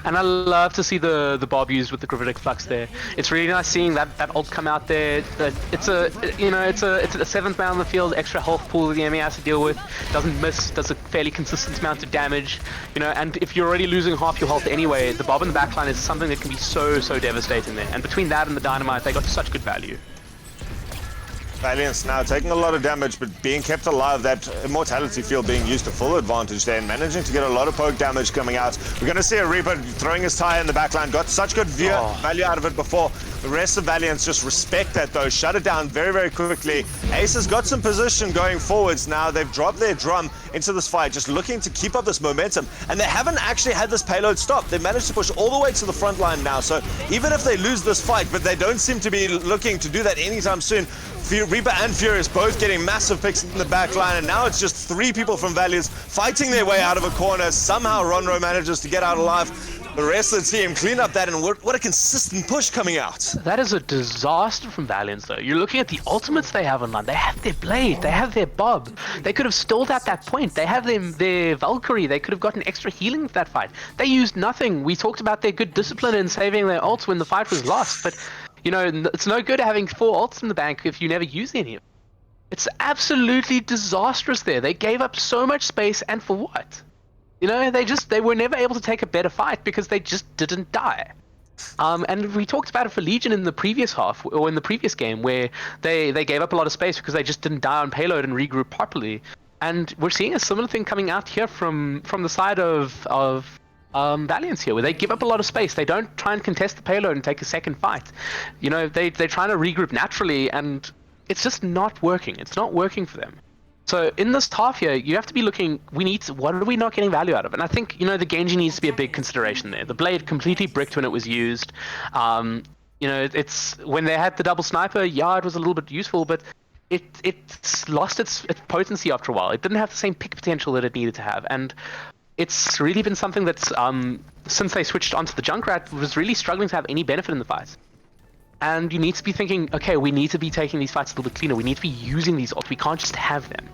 And I love to see the Bob used with the Gravitic Flux there. It's really nice seeing that ult come out there. It's a 7th man on the field, extra health pool the enemy has to deal with. Doesn't miss, does a fairly consistent amount of damage. You know, and if you're already losing half your health anyway, the Bob in the backline is something that can be so devastating there. And between that and the Dynamite, they got such good value. Valiance now taking a lot of damage, but being kept alive. That immortality field being used to full advantage there, and managing to get a lot of poke damage coming out. We're going to see a Reaper throwing his tire in the backline. Got such good value out of it before. The rest of Valiance just respect that though. Shut it down very quickly. Ace has got some position going forwards now. They've dropped their drum into this fight, just looking to keep up this momentum. And they haven't actually had this payload stop. They've managed to push all the way to the front line now. So even if they lose this fight, but they don't seem to be looking to do that anytime soon. Reaper and Furious both getting massive picks in the back line, and now it's just 3 people from Valiance fighting their way out of a corner. Somehow Ronro manages to get out alive. The rest of the team clean up that, and what a consistent push coming out. That is a disaster from Valiance though. You're looking at the ultimates they have online. They have their Blade, they have their Bob. They could have stalled at that point. They have their Valkyrie. They could have gotten extra healing with that fight. They used nothing. We talked about their good discipline in saving their ults when the fight was lost, but you know, it's no good having 4 ults in the bank if you never use any of them. It's absolutely disastrous there. They gave up so much space, and for what? You know, they were never able to take a better fight because they just didn't die. And we talked about it for Legion in the previous half, or in the previous game, where they gave up a lot of space because they just didn't die on payload and regroup properly. And we're seeing a similar thing coming out here from the side of Valiance here, where they give up a lot of space. They don't try and contest the payload and take a second fight. You know, they're trying to regroup naturally, and it's just not working. It's not working for them. So in this half here, you have to be looking, what are we not getting value out of? And I think, you know, the Genji needs to be a big consideration there. The Blade completely bricked when it was used. You know, it's when they had the double sniper, yeah, it was a little bit useful, but it's lost its potency after a while. It didn't have the same pick potential that it needed to have. And it's really been something that's, since they switched onto the Junkrat, was really struggling to have any benefit in the fight. And you need to be thinking, okay, we need to be taking these fights a little bit cleaner. We need to be using these ults. We can't just have them.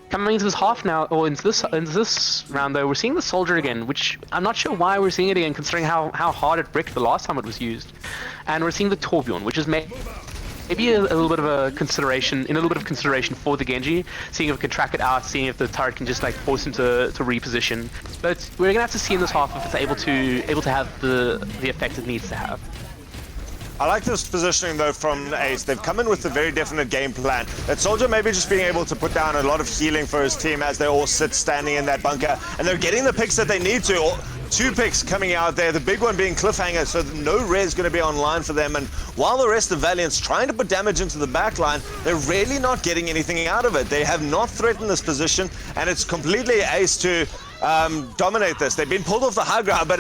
Coming into this half now, or into this round though, we're seeing the Soldier again, which I'm not sure why we're seeing it again, considering how hard it bricked the last time it was used. And we're seeing the Torbjorn, which is maybe a little bit of a consideration for the Genji, seeing if it can track it out, seeing if the turret can just like force him to reposition. But we're gonna have to see in this half if it's able to have the effect it needs to have. I like this positioning though from Ace. They've come in with a very definite game plan. That Soldier maybe just being able to put down a lot of healing for his team as they all sit standing in that bunker. And they're getting the picks that they need to. 2 picks coming out there, the big one being Cliffhanger, so no res going to be online for them. And while the rest of Valiance trying to put damage into the backline, they're really not getting anything out of it. They have not threatened this position, and it's completely Ace to dominate this. They've been pulled off the high ground, but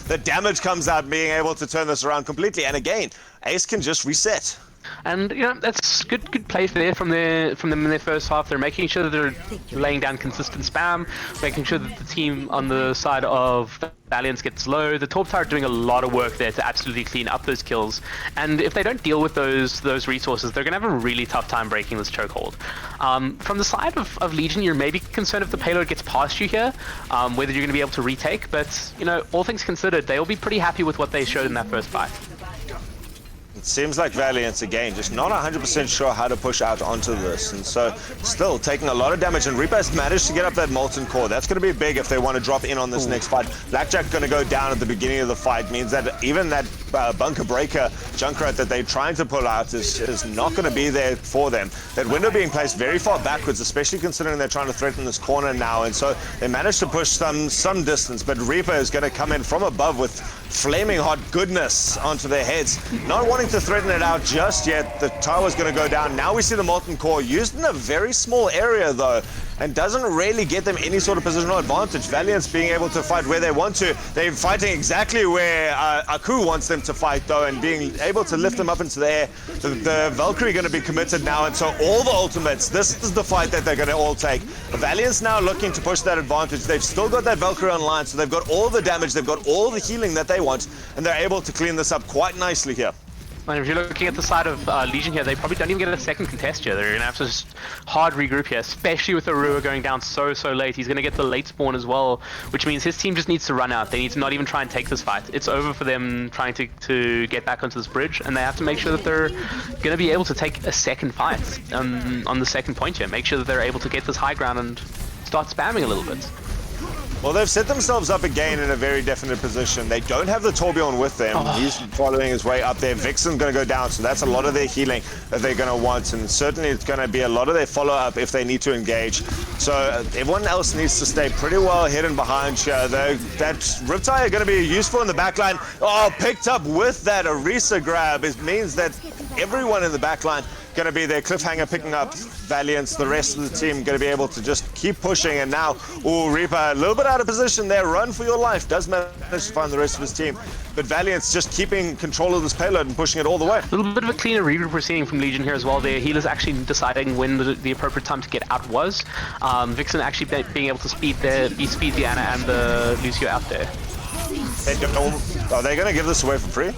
the damage comes out being able to turn this around completely. And again, Ace can just reset. And you know, that's good play there from them in their first half. They're making sure that they're laying down consistent spam, making sure that the team on the side of Valiance gets low. The Torp Tower are doing a lot of work there to absolutely clean up those kills. And if they don't deal with those resources, they're gonna have a really tough time breaking this chokehold. From the side of Legion, you're maybe concerned if the payload gets past you here, whether you're gonna be able to retake. But you know, all things considered, they'll be pretty happy with what they showed in that first fight. It seems like Valiance, again, just not 100% sure how to push out onto this. And so still taking a lot of damage. And Reaper's managed to get up that Molten Core. That's going to be big if they want to drop in on this next fight. Blackjack going to go down at the beginning of the fight. Means that even that Bunker Breaker Junkrat that they're trying to pull out is not going to be there for them. That window being placed very far backwards, especially considering they're trying to threaten this corner now. And so they managed to push some distance. But Reaper is going to come in from above with flaming hot goodness onto their heads. Not wanting to threaten it out just yet. The tower's going to go down. Now we see the Molten Core used in a very small area though, and doesn't really get them any sort of positional advantage. Valiance being able to fight where they want to. They're fighting exactly where Aku wants them to fight though, and being able to lift them up into the air. The Valkyrie going to be committed now, and so all the ultimates, this is the fight that they're going to all take. Valiance now looking to push that advantage. They've still got that Valkyrie online, so they've got all the damage, they've got all the healing that they want, and they're able to clean this up quite nicely here. And if you're looking at the side of Legion here, they probably don't even get a second contest here. They're going to have to just hard regroup here, especially with Arua going down so late. He's going to get the late spawn as well, which means his team just needs to run out. They need to not even try and take this fight. It's over for them trying to get back onto this bridge, and they have to make sure that they're going to be able to take a second fight on the second point here. Make sure that they're able to get this high ground and start spamming a little bit. Well, they've set themselves up again in a very definite position. They don't have the Torbjorn with them. He's following his way up there. Vixen's going to go down, so that's a lot of their healing that they're going to want, and certainly it's going to be a lot of their follow-up if they need to engage. So everyone else needs to stay pretty well hidden behind here. That Riptide are going to be useful in the backline. Oh, picked up with that Orisa grab. It means that everyone in the backline going to be there. Cliffhanger picking up Valiance, the rest of the team going to be able to just keep pushing. And now, Reaper a little bit out of position there. Run for your life. Does manage to find the rest of his team, but Valiance just keeping control of this payload and pushing it all the way. A little bit of a cleaner regroup we're seeing from Legion here as well. Their healers actually deciding when the appropriate time to get out was. Vixen actually being able to speed the Ana and the Lucio out there. Are they going to give this away for free?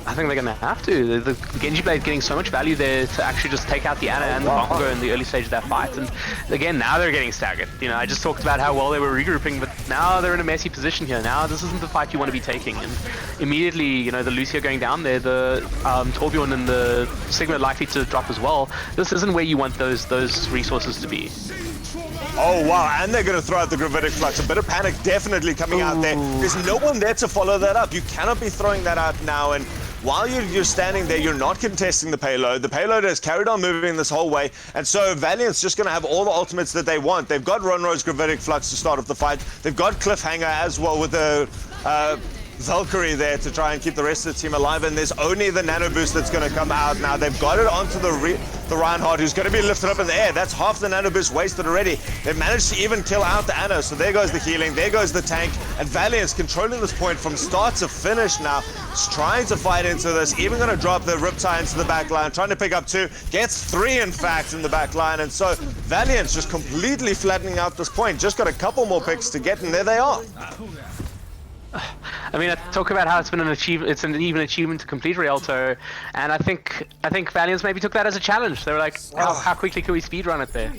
I think they're going to have to. The Genji Blade getting so much value there to actually just take out the Ana and the Bongo in the early stage of that fight. And again, now they're getting staggered. You know, I just talked about how well they were regrouping, but now they're in a messy position here. Now this isn't the fight you want to be taking. And immediately, you know, the Lucio going down there, the Torbjorn and the Sigma likely to drop as well. This isn't where you want those resources to be. Oh wow, and they're going to throw out the Gravitic Flux. A bit of panic definitely coming out there. There's no one there to follow that up. You cannot be throwing that out now, and while you're standing there, you're not contesting the payload. The payload has carried on moving this whole way, and so Valiant's just going to have all the ultimates that they want. They've got Ronro's Gravitic Flux to start off the fight. They've got Cliffhanger as well with the Valkyrie there to try and keep the rest of the team alive, and there's only the Nano Boost that's going to come out now. They've got it onto the Reinhardt, who's going to be lifted up in the air. That's half the Nano Boost wasted already. They've managed to even kill out the Ana, so there goes the healing, there goes the tank, and Valiant's controlling this point from start to finish now. He's trying to fight into this, even going to drop the Riptide into the back line, trying to pick up 2, gets 3 in fact in the back line, and so Valiant's just completely flattening out this point. Just got a couple more picks to get, and there they are. I mean, I talk about how it's been an achievement. It's an even achievement to complete Rialto, and I think Valiance maybe took that as a challenge. They were like, how quickly can we speedrun it there?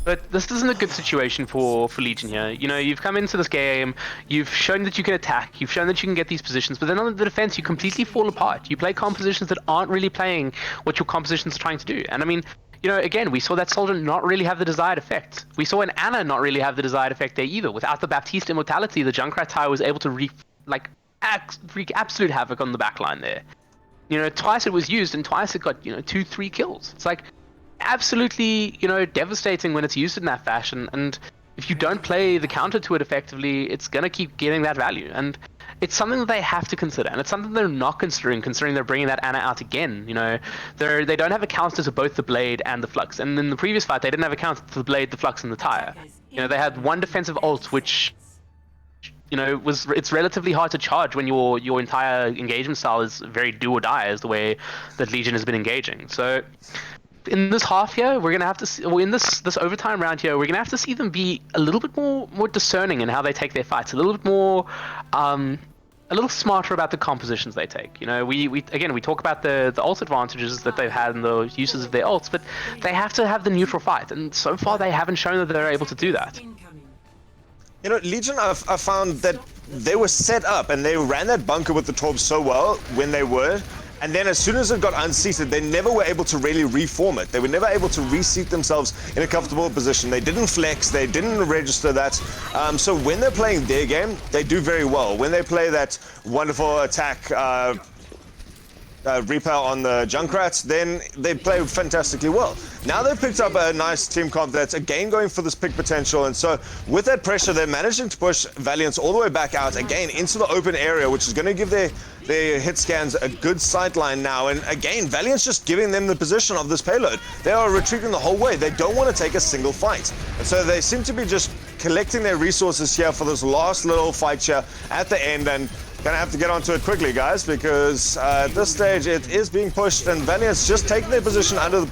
But this isn't a good situation for Legion here. You know, you've come into this game, you've shown that you can attack, you've shown that you can get these positions, but then on the defense, you completely fall apart. You play compositions that aren't really playing what your compositions are trying to do. And I mean, you know, again, we saw that Soldier not really have the desired effect. We saw an Anna not really have the desired effect there either. Without the Baptiste immortality, the Junkrat Tower was able to wreak absolute havoc on the backline there. You know, twice it was used, and twice it got, you know, 2-3 kills. It's like absolutely, you know, devastating when it's used in that fashion. And if you don't play the counter to it effectively, it's gonna keep getting that value. And it's something that they have to consider, and it's something they're not considering they're bringing that Anna out again. You know, they don't have a counter to both the Blade and the Flux. And in the previous fight, they didn't have a counter to the Blade, the Flux, and the Tire. You know, they had one defensive ult, which, you know, it's relatively hard to charge when your entire engagement style is very do or die, as the way that Legion has been engaging. So in this half here, we're gonna have to see, or in this overtime round here, we're gonna have to see them be a little bit more discerning in how they take their fights, a little bit more, a little smarter about the compositions they take. You know, we talk about the ult advantages that they've had and the uses of their ults, but they have to have the neutral fight, and so far they haven't shown that they're able to do that. You know, Legion, I found that they were set up and they ran that bunker with the Torb so well when they were. And then as soon as it got unseated, they never were able to really reform it. They were never able to reseat themselves in a comfortable position. They didn't flex, they didn't register that. So when they're playing their game, they do very well. When they play that wonderful attack repel on the Junkrats, then they play fantastically well. Now they've picked up a nice team comp that's again going for this pick potential, and so with that pressure, they're managing to push Valiance all the way back out again into the open area, which is going to give their hit scans a good sight line now. And again, Valiance just giving them the position of this payload. They are retreating the whole way. They don't want to take a single fight, and so they seem to be just collecting their resources here for this last little fight here at the end. And gonna have to get onto it quickly, guys, because at this stage it is being pushed, and Valiance just taking their position under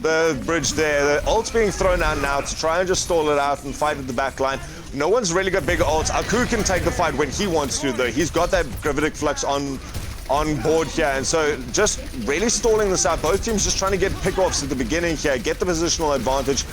the bridge there. The ult's being thrown out now to try and just stall it out and fight at the back line. No one's really got bigger ults. Aku can take the fight when he wants to, though. He's got that gravitic flux on board here, and so just really stalling this out. Both teams just trying to get pick-offs at the beginning here, get the positional advantage,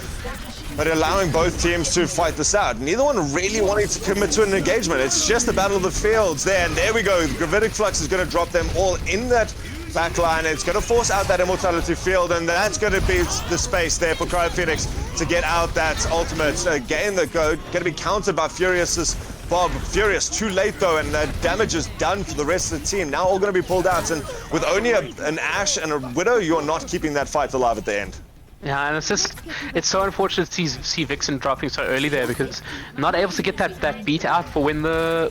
but allowing both teams to fight this out. Neither one really wanting to commit to an engagement. It's just a battle of the fields there, and there we go. The gravitic flux is going to drop them all in that backline. It's going to force out that immortality field, and that's going to be the space there for Cryo Phoenix to get out that ultimate. Again, they're going to be countered by Furious's Bob. Furious too late though, and the damage is done for the rest of the team. Now all going to be pulled out, and with only an Ashe and a Widow, you're not keeping that fight alive at the end. Yeah, and it's so unfortunate to see Vixen dropping so early there, because not able to get that beat out for when the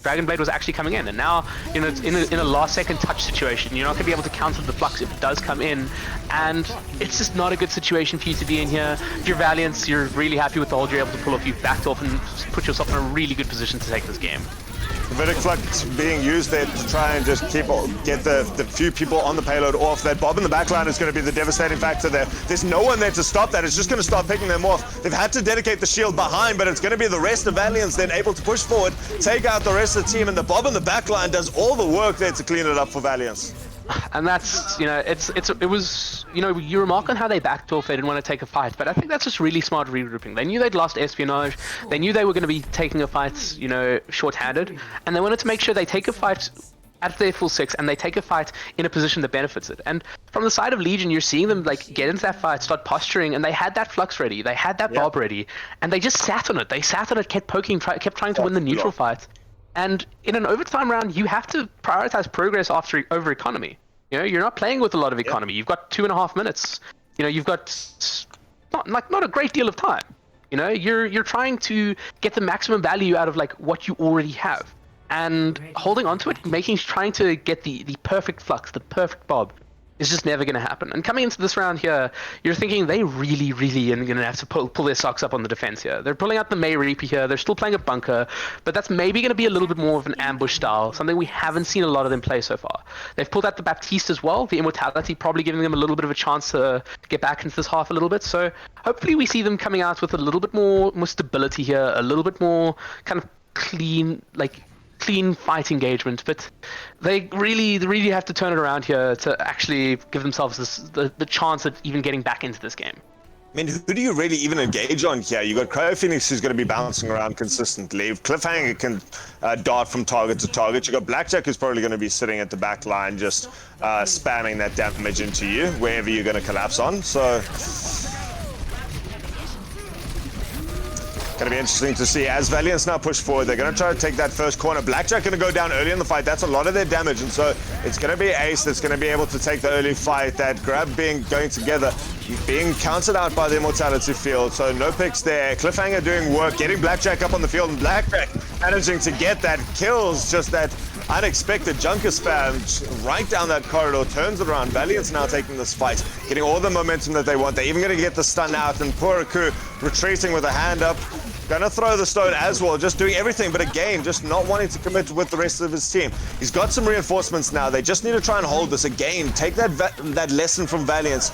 Dragon Blade was actually coming in. And now, you know, it's in a last second touch situation. You're not going to be able to counter the Flux if it does come in, and it's just not a good situation for you to be in here. If you're Valiance, you're really happy with the hold you're able to pull off. You've backed off and put yourself in a really good position to take this game. Gravitic flux being used there to try and just get the few people on the payload off. That Bob in the backline is going to be the devastating factor there. There's no one there to stop that. It's just going to start picking them off. They've had to dedicate the shield behind, but it's going to be the rest of Valiance then able to push forward, take out the rest of the team, and the Bob in the backline does all the work there to clean it up for Valiance. And that's, you know, it was, you know, you remark on how they backed off, they didn't want to take a fight, but I think that's just really smart regrouping. They knew they'd lost espionage, they knew they were going to be taking a fight, you know, short-handed, and they wanted to make sure they take a fight at their full 6, and they take a fight in a position that benefits it. And from the side of Legion, you're seeing them like get into that fight, start posturing, and they had that Flux ready, they had that Bob ready, and they just sat on it. They sat on it, kept poking, kept trying to win the neutral fight. And in an overtime round, you have to prioritize progress over economy. You know, you're not playing with a lot of economy. You've got 2.5 minutes. You know, you've got not a great deal of time. You know, you're trying to get the maximum value out of like what you already have, and holding on to it, trying to get the perfect Flux, the perfect Bob, is just never going to happen. And coming into this round here, you're thinking they really are going to have to pull their socks up on the defense here. They're pulling out the May Reaper here. They're still playing a bunker, but that's maybe going to be a little bit more of an ambush style, something we haven't seen a lot of them play so far. They've pulled out the Baptiste as well, the Immortality probably giving them a little bit of a chance to get back into this half a little bit. So hopefully we see them coming out with a little bit more stability here, a little bit more kind of clean fight engagement, but they really have to turn it around here to actually give themselves the chance of even getting back into this game. I mean, who do you really even engage on here? You got Cryo Phoenix, who's going to be bouncing around consistently. Cliffhanger can dart from target to target. You got Blackjack, who's probably going to be sitting at the back line, just spamming that damage into you wherever you're going to collapse on. So going to be interesting to see as Valiance now push forward. They're going to try to take that first corner. Blackjack going to go down early in the fight. That's a lot of their damage, and so it's going to be Ace that's going to be able to take the early fight. That grab going together, being counted out by the Immortality field. So no picks there. Cliffhanger doing work, getting Blackjack up on the field, and Blackjack managing to get that kills. Just that unexpected Junker spam right down that corridor, turns it around. Valiant's now taking this fight, getting all the momentum that they want. They're even going to get the stun out, and poor Aku retreating with a hand up. Gonna throw the stone as well, just doing everything, but again, just not wanting to commit with the rest of his team. He's got some reinforcements now. They just need to try and hold this. Again, take that lesson from Valiance.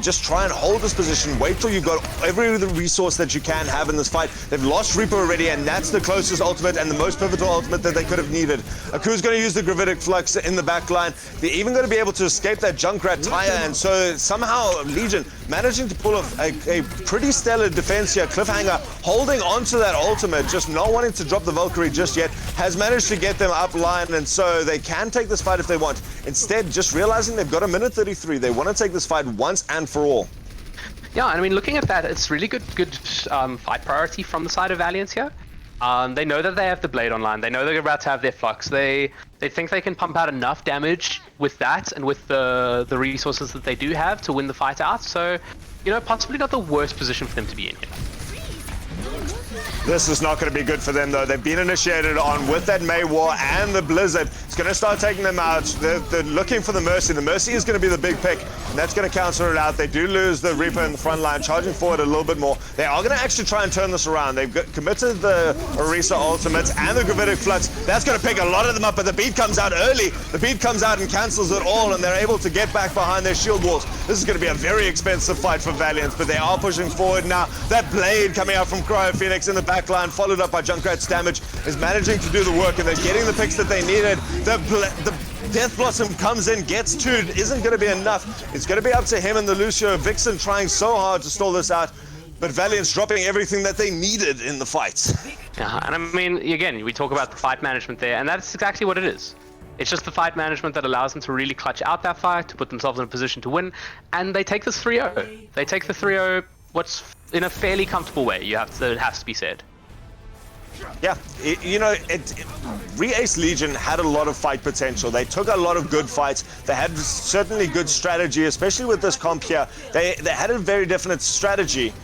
Just try and hold this position. Wait till you've got every resource that you can have in this fight. They've lost Reaper already, and that's the closest ultimate and the most pivotal ultimate that they could have needed. Aku's going to use the Gravitic Flux in the back line. They're even going to be able to escape that Junkrat tire, and so somehow Legion managing to pull off a pretty stellar defense here. Cliffhanger holding onto that ultimate, just not wanting to drop the Valkyrie just yet, has managed to get them up line, and so they can take this fight if they want. Instead, just realizing they've got a minute 33. They want to take this fight once and for all. Yeah, I mean, looking at that, it's really good fight priority from the side of Valiance here. They know that they have the Blade online. They know they're about to have their Flux. They think they can pump out enough damage with that and with the resources that they do have to win the fight out. So, you know, possibly not the worst position for them to be in here. This is not going to be good for them, though. They've been initiated on with that May War and the Blizzard. It's going to start taking them out. They're looking for the Mercy. The Mercy is going to be the big pick, and that's going to counter it out. They do lose the Reaper in the front line, charging forward a little bit more. They are going to actually try and turn this around. They've committed the Orisa ultimates and the Gravitic Flux. That's going to pick a lot of them up, but the beat comes out early. The beat comes out and cancels it all, and they're able to get back behind their shield walls. This is going to be a very expensive fight for Valiance, but they are pushing forward now. That Blade coming out from Cryo Phoenix in the back line, followed up by Junkrat's damage, is managing to do the work, and they're getting the picks that they needed. The Death Blossom comes in, gets two, isn't going to be enough. It's going to be up to him and the Lucio. Vixen trying so hard to stall this out, but Valiant's dropping everything that they needed in the fight. Yeah, and I mean, again, we talk about the fight management there, and that's exactly what it is. It's just the fight management that allows them to really clutch out that fight, to put themselves in a position to win, and they take this 3-0. They take the 3-0, what's in a fairly comfortable way, it has to be said. Yeah, Re-Ace Legion had a lot of fight potential. They took a lot of good fights. They had certainly good strategy, especially with this comp here. They had a very definite strategy,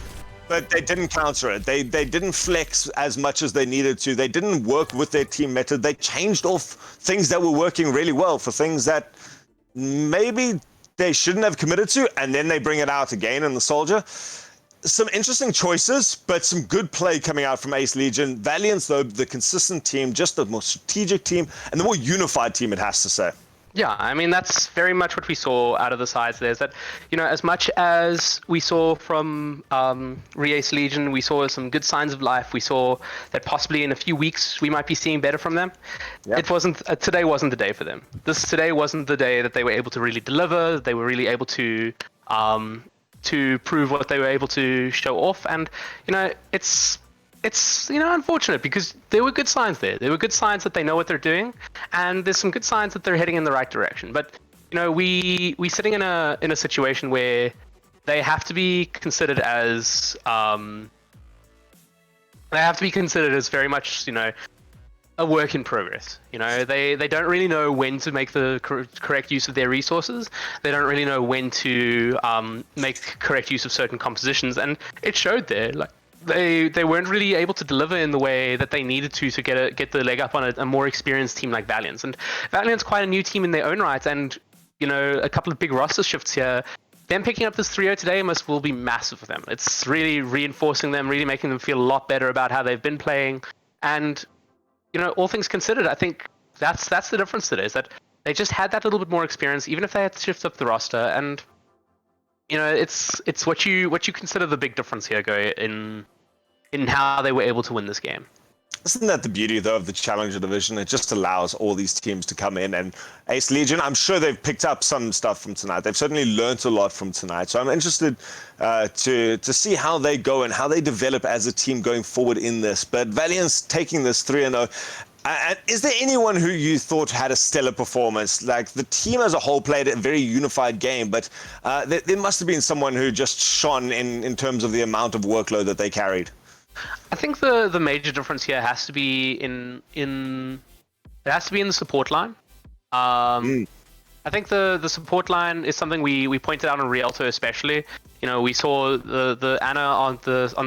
but they didn't counter it. They didn't flex as much as they needed to. They didn't work with their team method. They changed off things that were working really well for things that maybe they shouldn't have committed to, and then they bring it out again in the Soldier. Some interesting choices, but some good play coming out from Ace Legion. Valiance, though, the consistent team, just the more strategic team, and the more unified team, it has to say. Yeah, I mean, that's very much what we saw out of the sides there, is that, you know, as much as we saw from Re-Ace Legion, we saw some good signs of life. We saw that possibly in a few weeks we might be seeing better from them. Yep. It wasn't, today wasn't the day for them. Today wasn't the day that they were able to really deliver. They were really able to prove what they were able to show off, and you know, it's unfortunate because there were good signs there. There were good signs that they know what they're doing, and there's some good signs that they're heading in the right direction. But you know, we sitting in a situation where they have to be considered as very much, you know, a work in progress. You know, they don't really know when to make the correct use of their resources. They don't really know when to make correct use of certain compositions, and it showed there. Like they weren't really able to deliver in the way that they needed to get the leg up on a more experienced team like Valiance. And Valiance quite a new team in their own right, and you know, a couple of big roster shifts here. Them picking up this 3-0 today will be massive for them. It's really reinforcing them, really making them feel a lot better about how they've been playing. And you know, all things considered, I think that's the difference today, is that they just had that little bit more experience, even if they had to shift up the roster. And you know, it's what you consider the big difference here, in how they were able to win this game. Isn't that the beauty, though, of the Challenger division? It just allows all these teams to come in. And Ace Legion, I'm sure they've picked up some stuff from tonight. They've certainly learnt a lot from tonight. So I'm interested to see how they go and how they develop as a team going forward in this. But Valiance taking this 3-0. Is there anyone who you thought had a stellar performance? Like, the team as a whole played a very unified game, but there must have been someone who just shone in terms of the amount of workload that they carried. I think the major difference here has to be in the support line. I think the support line is something we pointed out on Rialto especially. You know, we saw the Ana on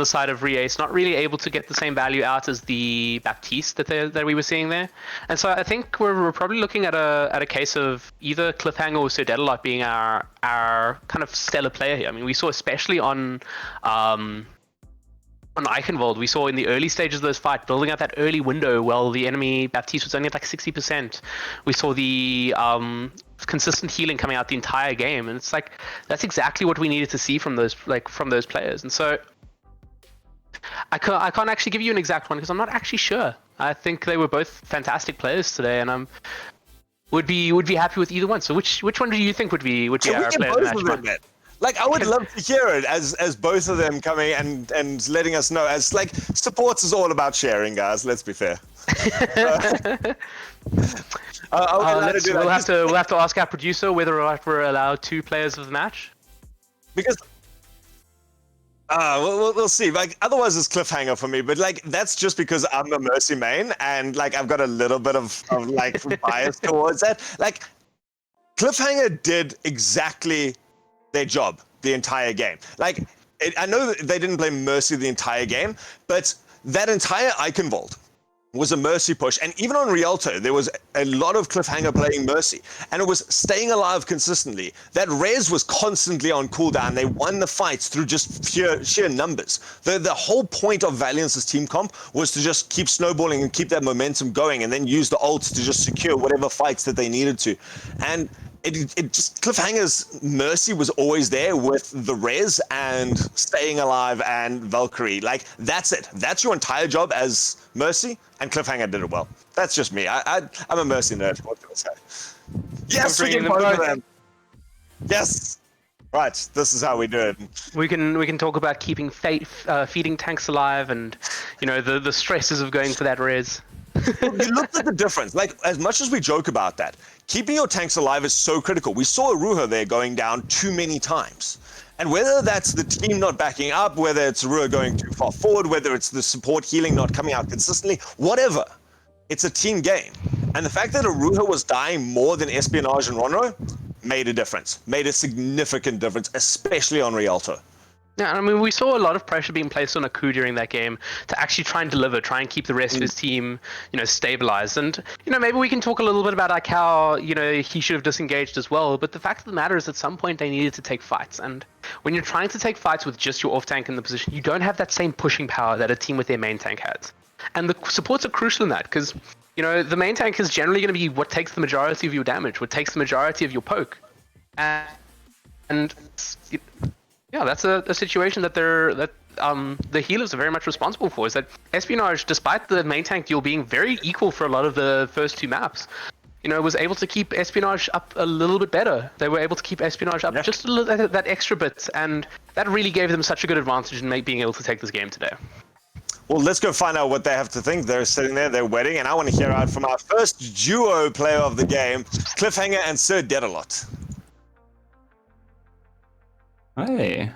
the side of Reace not really able to get the same value out as the Baptiste that we were seeing there. And so I think we're probably looking at a case of either Cliffhanger or Sir Dedalot being our kind of stellar player here. I mean, we saw especially on Eichenwald, we saw in the early stages of those fights, building up that early window while the enemy Baptiste was only at like 60%. We saw the consistent healing coming out the entire game, and it's like that's exactly what we needed to see from those players. And so I can't actually give you an exact one because I'm not actually sure. I think they were both fantastic players today, and would be happy with either one. So which one do you think would be our player of the match? Like, I would love to hear it as both of them coming and letting us know. As like, sports is all about sharing, guys. Let's be fair. We'll have to ask our producer whether or not we're allowed 2 players of the match. Because we'll see. Like, otherwise it's Cliffhanger for me, but like that's just because I'm a Mercy main and like I've got a little bit of like bias towards that. Like, Cliffhanger did exactly their job the entire game. Like, I know that they didn't play Mercy the entire game, but that entire Eichenwald was a Mercy push, and even on Rialto there was a lot of Cliffhanger playing Mercy, and it was staying alive consistently. That Rez was constantly on cooldown. They won the fights through just sheer numbers. The whole point of Valiance's team comp was to just keep snowballing and keep that momentum going, and then use the ults to just secure whatever fights that they needed to. And it just, Cliffhanger's Mercy was always there with the Rez and staying alive and Valkyrie. Like, that's it. That's your entire job as Mercy, and Cliffhanger did it well. That's just me. I'm a Mercy nerd. What can I say? Yes, we can both of them. Yes. Right, this is how we do it. We can talk about keeping feeding tanks alive, and you know the stresses of going for that Rez. You looked at the difference. Like, as much as we joke about that, keeping your tanks alive is so critical. We saw Aruha there going down too many times. And whether that's the team not backing up, whether it's Aruha going too far forward, whether it's the support healing not coming out consistently, whatever, it's a team game. And the fact that Aruha was dying more than Espionage and Ronro made a difference, made a significant difference, especially on Rialto. Yeah, I mean, we saw a lot of pressure being placed on Aku during that game to actually try and deliver, try and keep the rest of his team, you know, stabilized. And, you know, maybe we can talk a little bit about like how, you know, he should have disengaged as well. But the fact of the matter is at some point they needed to take fights. And when you're trying to take fights with just your off tank in the position, you don't have that same pushing power that a team with their main tank has. And the supports are crucial in that because, you know, the main tank is generally going to be what takes the majority of your damage, what takes the majority of your poke. And yeah, that's a situation that the healers are very much responsible for. Is that Espionage, despite the main tank duel being very equal for a lot of the first 2 maps, you know, was able to keep Espionage up a little bit better. They were able to keep Espionage up just a little, that extra bit, and that really gave them such a good advantage in being able to take this game today. Well, let's go find out what they have to think. They're sitting there, they're waiting, and I want to hear out from our first duo player of the game, Cliffhanger and Sir Dedalot. Hey.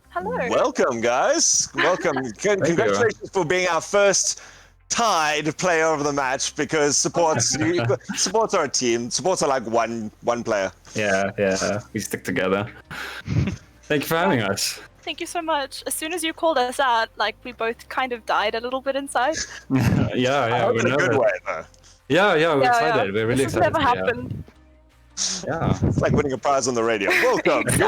Hello. Welcome, guys. Welcome. Congratulations for being our first tied player of the match, because supports are a team. Supports are like one player. Yeah, we stick together. Thank you for having us. Thank you so much. As soon as you called us out, like, we both kind of died a little bit inside. yeah, in a good way, though. Yeah, we're excited. Yeah. We're really this excited. This has never happened. Yeah. It's like winning a prize on the radio. Welcome. And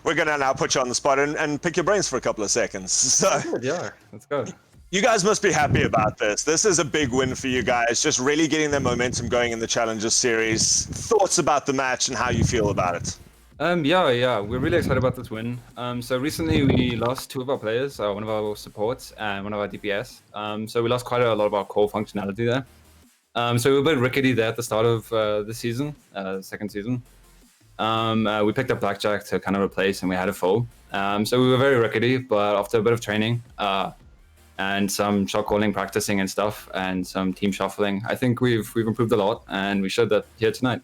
we're going to now put you on the spot and pick your brains for a couple of seconds. So, Yeah, let's go. you guys must be happy about this. This is a big win for you guys, just really getting the momentum going in the Challenger series. Thoughts about the match and how you feel about it? Yeah, we're really excited about this win. So recently we lost 2 of our players, one of our supports and one of our DPS. So we lost quite a lot of our core functionality there. So we were a bit rickety there at the start of the season, second season. We picked up Blackjack to kind of replace, and we had a full. So we were very rickety, but after a bit of training and some shot calling, practicing and stuff, and some team shuffling, I think we've improved a lot, and we showed that here tonight.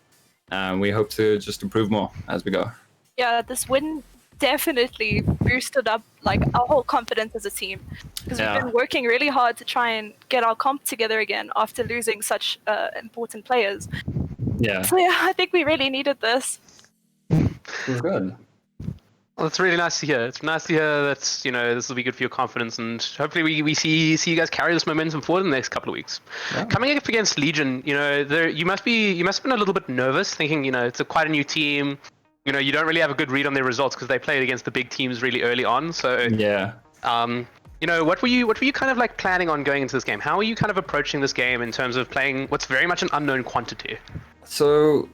We hope to just improve more as we go. Yeah, this win definitely boosted up like our whole confidence as a team, because we've been working really hard to try and get our comp together again after losing such important players. Yeah, So yeah, I think we really needed this. it was good. Well, it's really nice to hear. It's nice to hear that, you know, this will be good for your confidence, and hopefully we see you guys carry this momentum forward in the next couple of weeks. Yeah. Coming up against Legion, you know, you must have been a little bit nervous, thinking, you know, it's quite a new team. You know, you don't really have a good read on their results because they played against the big teams really early on. So Yeah. you know, what were you kind of like planning on going into this game? How are you kind of approaching this game in terms of playing what's very much an unknown quantity? So,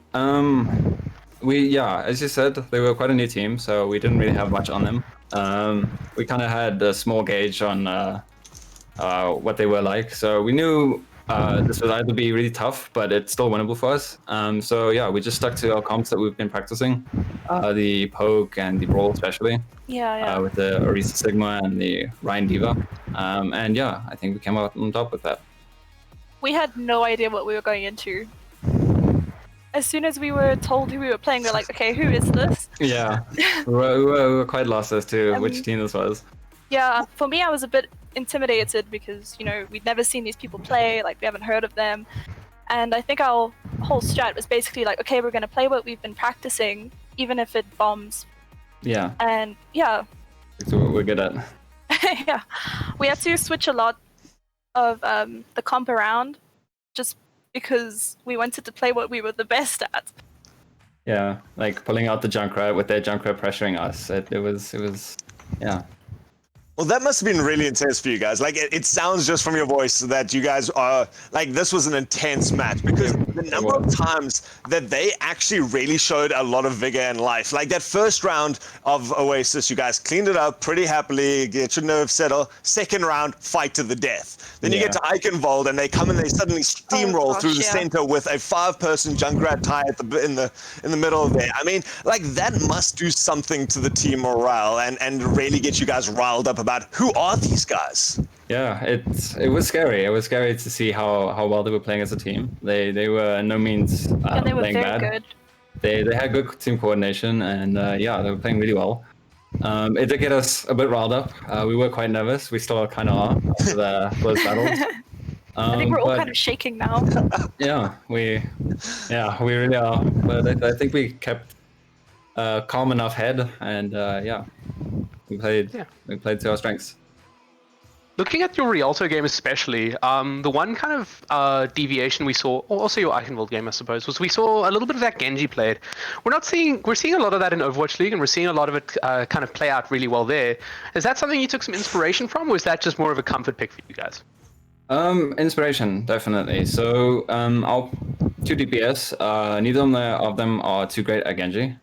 as you said, they were quite a new team, so we didn't really have much on them. We kind of had a small gauge on what they were like, so we knew this would either be really tough, but it's still winnable for us. So yeah, we just stuck to our comps that we've been practicing, the poke and the brawl especially, with the Orisa Sigma and the Ryan Diva, and yeah, I think we came out on top with that. We had no idea what we were going into. As soon as we were told who we were playing, we're like, okay, who is this? Yeah, we were quite lost as to which team this was. Yeah, for me, I was a bit intimidated because, you know, we'd never seen these people play, like we haven't heard of them. And I think our whole strat was basically like, okay, we're going to play what we've been practicing, even if it bombs. Yeah. And yeah. That's what we're good at. Yeah. We had to switch a lot of the comp around just because we wanted to play what we were the best at. Yeah, like pulling out the Junkrat with their Junkrat pressuring us. It was, yeah. Well, that must have been really intense for you guys. Like, it sounds just from your voice that you guys are, like, this was an intense match because the number of times that they actually really showed a lot of vigor and life. Like, that first round of Oasis, you guys cleaned it up pretty happily, get your nerves settled. Second round, fight to the death. Then you get to Eichenwald, and they come and they suddenly steamroll through the center with a 5-person Junkrat tie at in the middle there. I mean, like, that must do something to the team morale and really get you guys riled up about who are these guys. Yeah, it was scary. It was scary to see how well they were playing as a team. They were no means and they were playing very bad. good. They had good team coordination, and yeah, they were playing really well. It did get us a bit riled up. We were quite nervous. We still kind of are after those battles. I think we're all kind of shaking now. Yeah, we really are. But I think we kept calm enough head, and yeah, we played to our strengths. Looking at your Rialto game especially, the one kind of deviation we saw, or also your Eichenwald game, I suppose, was we saw a little bit of that Genji played. We're seeing a lot of that in Overwatch League, and we're seeing a lot of it kind of play out really well there. Is that something you took some inspiration from, or is that just more of a comfort pick for you guys? Inspiration, definitely. So our 2 DPS, neither of them are too great at Genji.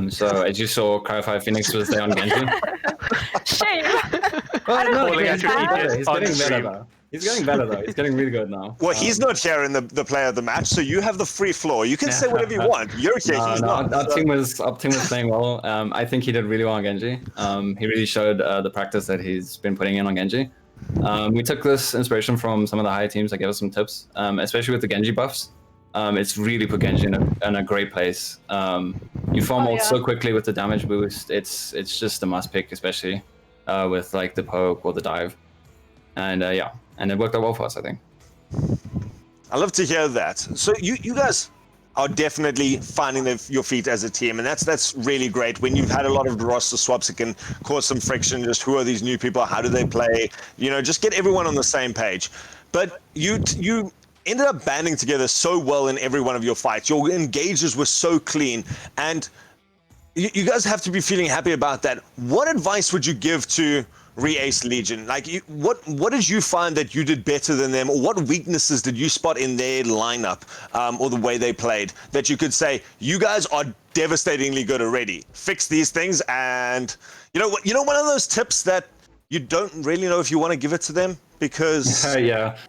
So as you saw, Clarify Phoenix was there on Genji. Shame. Well, no, Calling he's out your getting better. DPS He's on getting better stream. though. He's getting better though. He's getting really good now. Well, he's not here in the player of the match, so you have the free floor. You can say whatever you want. You're here, he's not. Our team was playing well. I think he did really well on Genji. He really showed the practice that he's been putting in on Genji. We took this inspiration from some of the higher teams that gave us some tips, especially with the Genji buffs. It's really put Genji in a great place. You farm ult so quickly with the damage boost. It's just a must pick, especially with like the poke or the dive. And yeah, and it worked out well for us, I think. I love to hear that. So you guys are definitely finding your feet as a team, and that's really great. When you've had a lot of roster swaps, it can cause some friction. Just who are these new people? How do they play? You know, just get everyone on the same page. But you ended up banding together so well in every one of your fights. Your engages were so clean, and you guys have to be feeling happy about that. What advice would you give to Re-Ace Legion? Like, what did you find that you did better than them, or what weaknesses did you spot in their lineup, or the way they played, that you could say, you guys are devastatingly good already? Fix these things, and one of those tips that you don't really know if you want to give it to them because,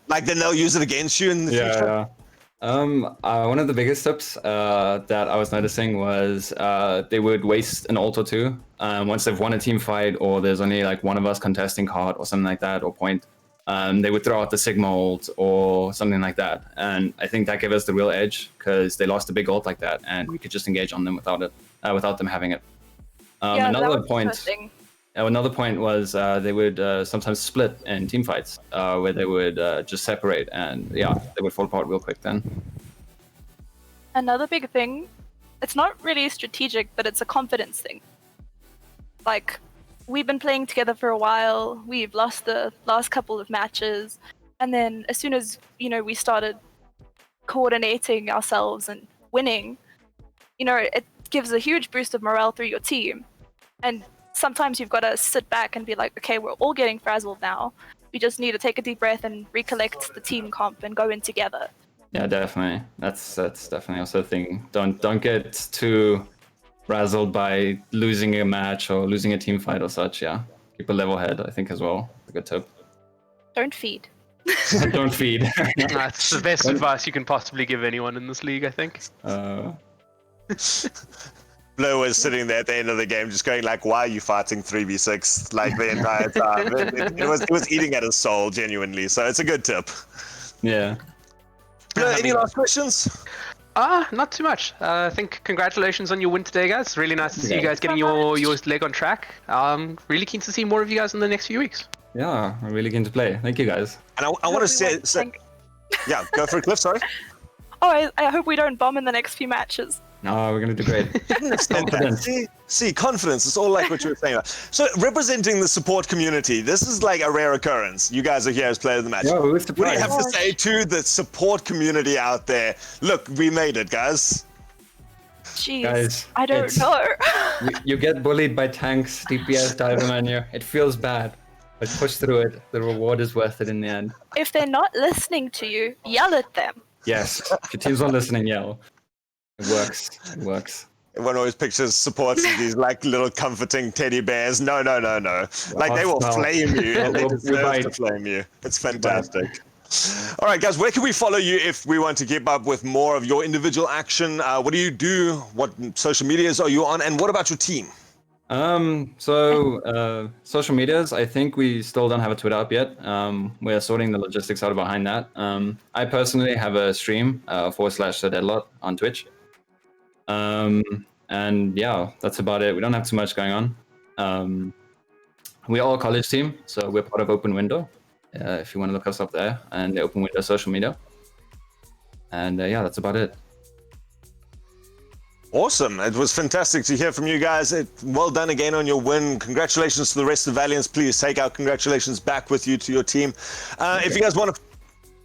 like, then they'll use it against you in the future. One of the biggest tips that I was noticing was they would waste an ult or two once they've won a team fight, or there's only like one of us contesting card or something like that, or point. They would throw out the Sigma ult or something like that, and I think that gave us the real edge because they lost a big ult like that, and we could just engage on them without them having it. Another point was they would sometimes split in team fights where they would just separate, and they would fall apart real quick then. Another big thing, it's not really strategic, but it's a confidence thing. Like, we've been playing together for a while, we've lost the last couple of matches, and then as soon as, we started coordinating ourselves and winning, it gives a huge boost of morale through your team. And sometimes you've got to sit back and be like, okay, we're all getting frazzled now. We just need to take a deep breath and recollect the team comp and go in together. Yeah, definitely. That's definitely also a thing. Don't get too frazzled by losing a match or losing a team fight or such. Yeah, keep a level head, I think, as well. A good tip. Don't feed. Don't feed. That's the best advice you can possibly give anyone in this league, I think. Blue was sitting there at the end of the game just going like, why are you fighting 3v6 like the entire time? It was eating at his soul, genuinely. So it's a good tip. Yeah. Any last questions? Not too much. I think congratulations on your win today, guys. Really nice to see you guys getting your leg on track. Really keen to see more of you guys in the next few weeks. Yeah, I'm really keen to play. Thank you, guys. And I want to say, yeah, go for it, Cliff, sorry. Oh, I hope we don't bomb in the next few matches. No, we're going to do great. Confidence. See, confidence. It's all like what you were saying about. So, representing the support community, this is like a rare occurrence. You guys are here as players of the match. Yeah, what do you have to say to the support community out there? Look, we made it, guys. Jeez, guys, I don't know. you get bullied by tanks, DPS, diver menu. It feels bad, but push through it. The reward is worth it in the end. If they're not listening to you, yell at them. Yes, if your team's not listening, yell. It works. It works. Everyone always pictures supports as these like little comforting teddy bears. No. Like they will flame you, and they deserve to flame you. It's fantastic. All right, guys, where can we follow you if we want to keep up with more of your individual action? What do you do? What social medias are you on? And what about your team? Social medias, I think we still don't have a Twitter up yet. We're sorting the logistics out behind that. I personally have a stream, /Deadlot on Twitch. And yeah, that's about it. We don't have too much going on. We're all a college team, so we're part of Open Window. If you want to look us up there, and the Open Window social media. And yeah, that's about it. Awesome. It was fantastic to hear from you guys. Well done again on your win. Congratulations to the rest of Valiance. Please take our congratulations back with you to your team. If you guys want to,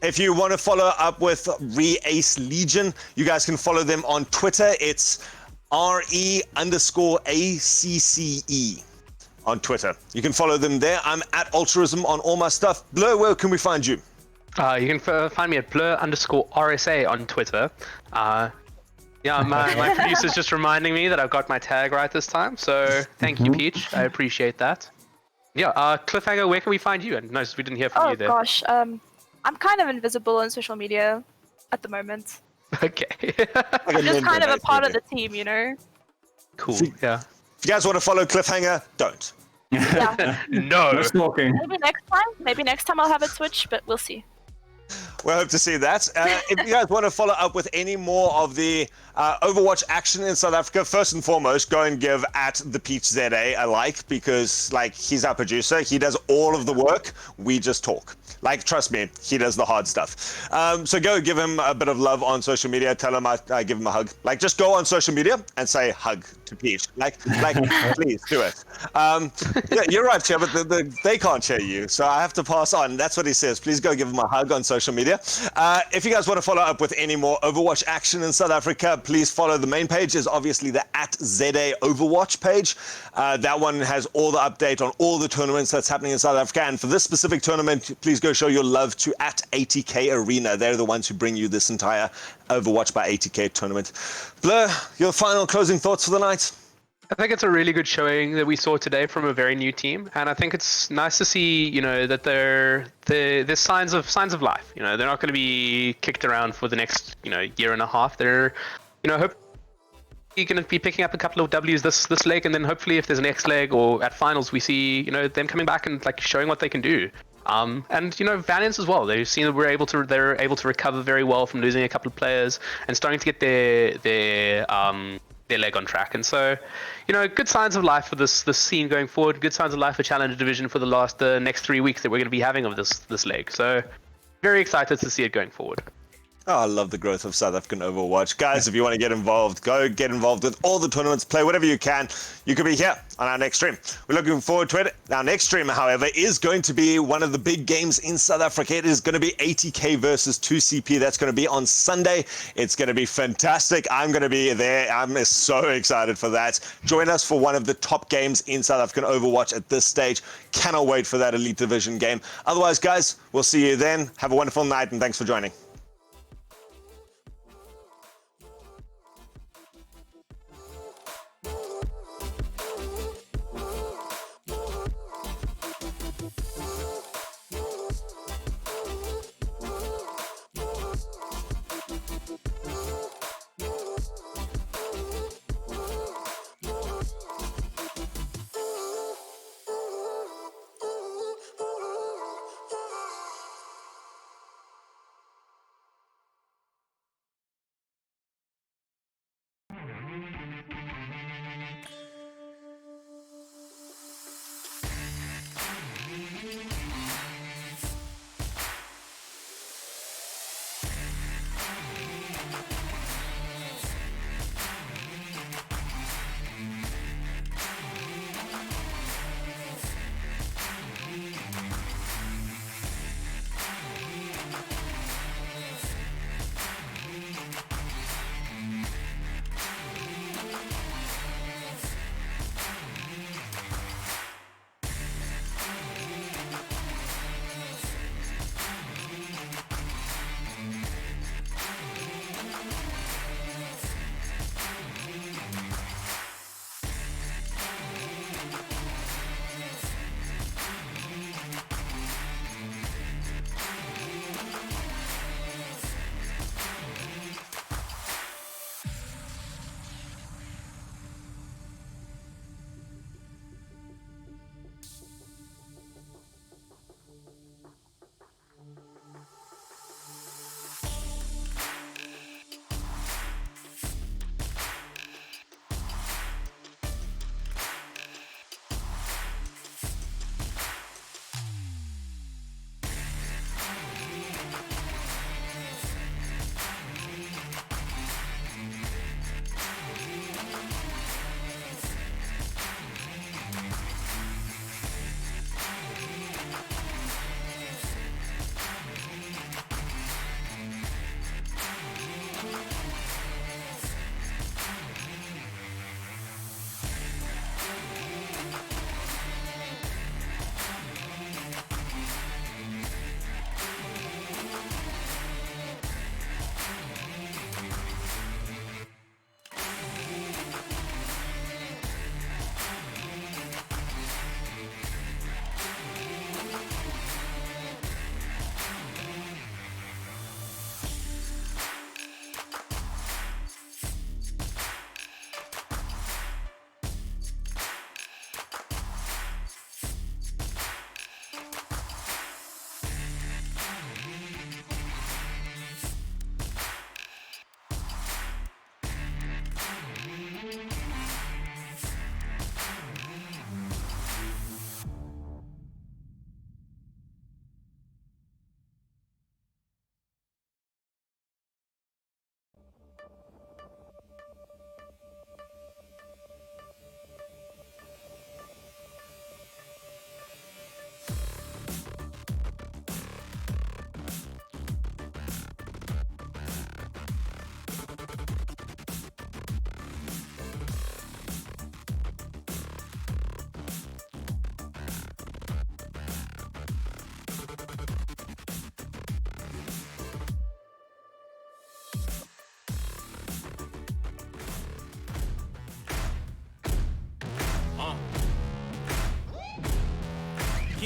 if you want to follow up with Re-Ace Legion, you guys can follow them on Twitter. It's RE_ACCE on Twitter. You can follow them there. I'm at Altruism on all my stuff. Blur, where can we find you? You can find me at Blur_RSA on Twitter. Yeah, my producer's just reminding me that I've got my tag right this time, so thank you, Peach. I appreciate that. Yeah, Cliffhanger, where can we find you? And notice we didn't hear from you there. Oh gosh, I'm kind of invisible on social media at the moment. Okay. I'm just kind of a part of the team, you know? Cool, yeah. If you guys want to follow Cliffhanger, don't. Yeah. No. Stalking. Maybe next time I'll have a Twitch, but we'll see. We hope to see that. If you guys want to follow up with any more of the Overwatch action in South Africa, first and foremost, go and give at the Peach ZA a like, because like he's our producer. He does all of the work. We just talk. Like, trust me, he does the hard stuff. So go give him a bit of love on social media. Tell him I give him a hug. Like, just go on social media and say hug to Peach. Like, please do it. Yeah, you're right, Chair, but they can't share you, so I have to pass on. That's what he says. Please go give him a hug on social media. media. If you guys want to follow up with any more Overwatch action in South Africa, please follow the main page. Is obviously the @ZA Overwatch page. That one has all the update on all the tournaments that's happening in South Africa. And for this specific tournament, please go show your love to @ATK Arena. They're the ones who bring you this entire Overwatch by ATK tournament. Blur, your final closing thoughts for the night? I think it's a really good showing that we saw today from a very new team, and I think it's nice to see, that there's signs of life. They're not going to be kicked around for the next, year and a half. They're, hopefully going to be picking up a couple of W's this leg, and then hopefully if there's an next leg or at finals, we see, them coming back and like showing what they can do. And Valiance as well. They've seen that they're able to recover very well from losing a couple of players and starting to get their leg on track. And so, good signs of life for this scene going forward. Good signs of life for Challenger Division for the next 3 weeks that we're going to be having of this leg. So, very excited to see it going forward. Oh, I love the growth of South African Overwatch. Guys, if you want to get involved, go get involved with all the tournaments, play whatever you can. You could be here on our next stream. We're looking forward to it. Our next stream, however, is going to be one of the big games in South Africa. It is going to be ATK versus 2CP. That's going to be on Sunday. It's going to be fantastic. I'm going to be there. I'm so excited for that. Join us for one of the top games in South African Overwatch at this stage. Cannot wait for that Elite Division game. Otherwise, guys, we'll see you then. Have a wonderful night, and thanks for joining.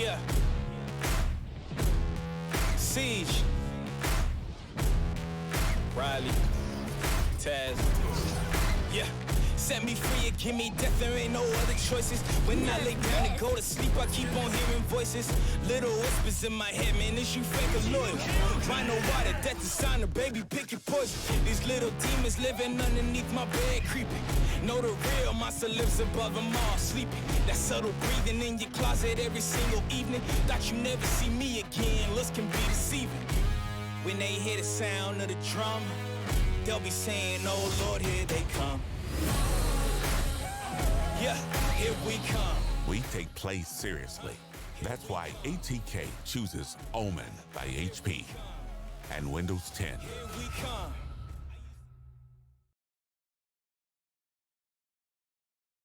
Yeah. Siege. Riley. Taz. Yeah. Set me free and give me death, there ain't no other choices. When I lay down and go to sleep, I keep on hearing voices. Little whispers in my head, man, is you fake or loyal? Rhino water, death designer, baby, pick your poison. These little demons living underneath my bed, creeping. Know the real monster lives above them all, sleeping. That subtle breathing in your closet every single evening. Thought you never see me again, looks can be deceiving. When they hear the sound of the drum, they'll be saying, oh Lord, here they come. Yeah, here we come. We take play seriously. That's why ATK chooses Omen by HP and Windows 10. Here we come.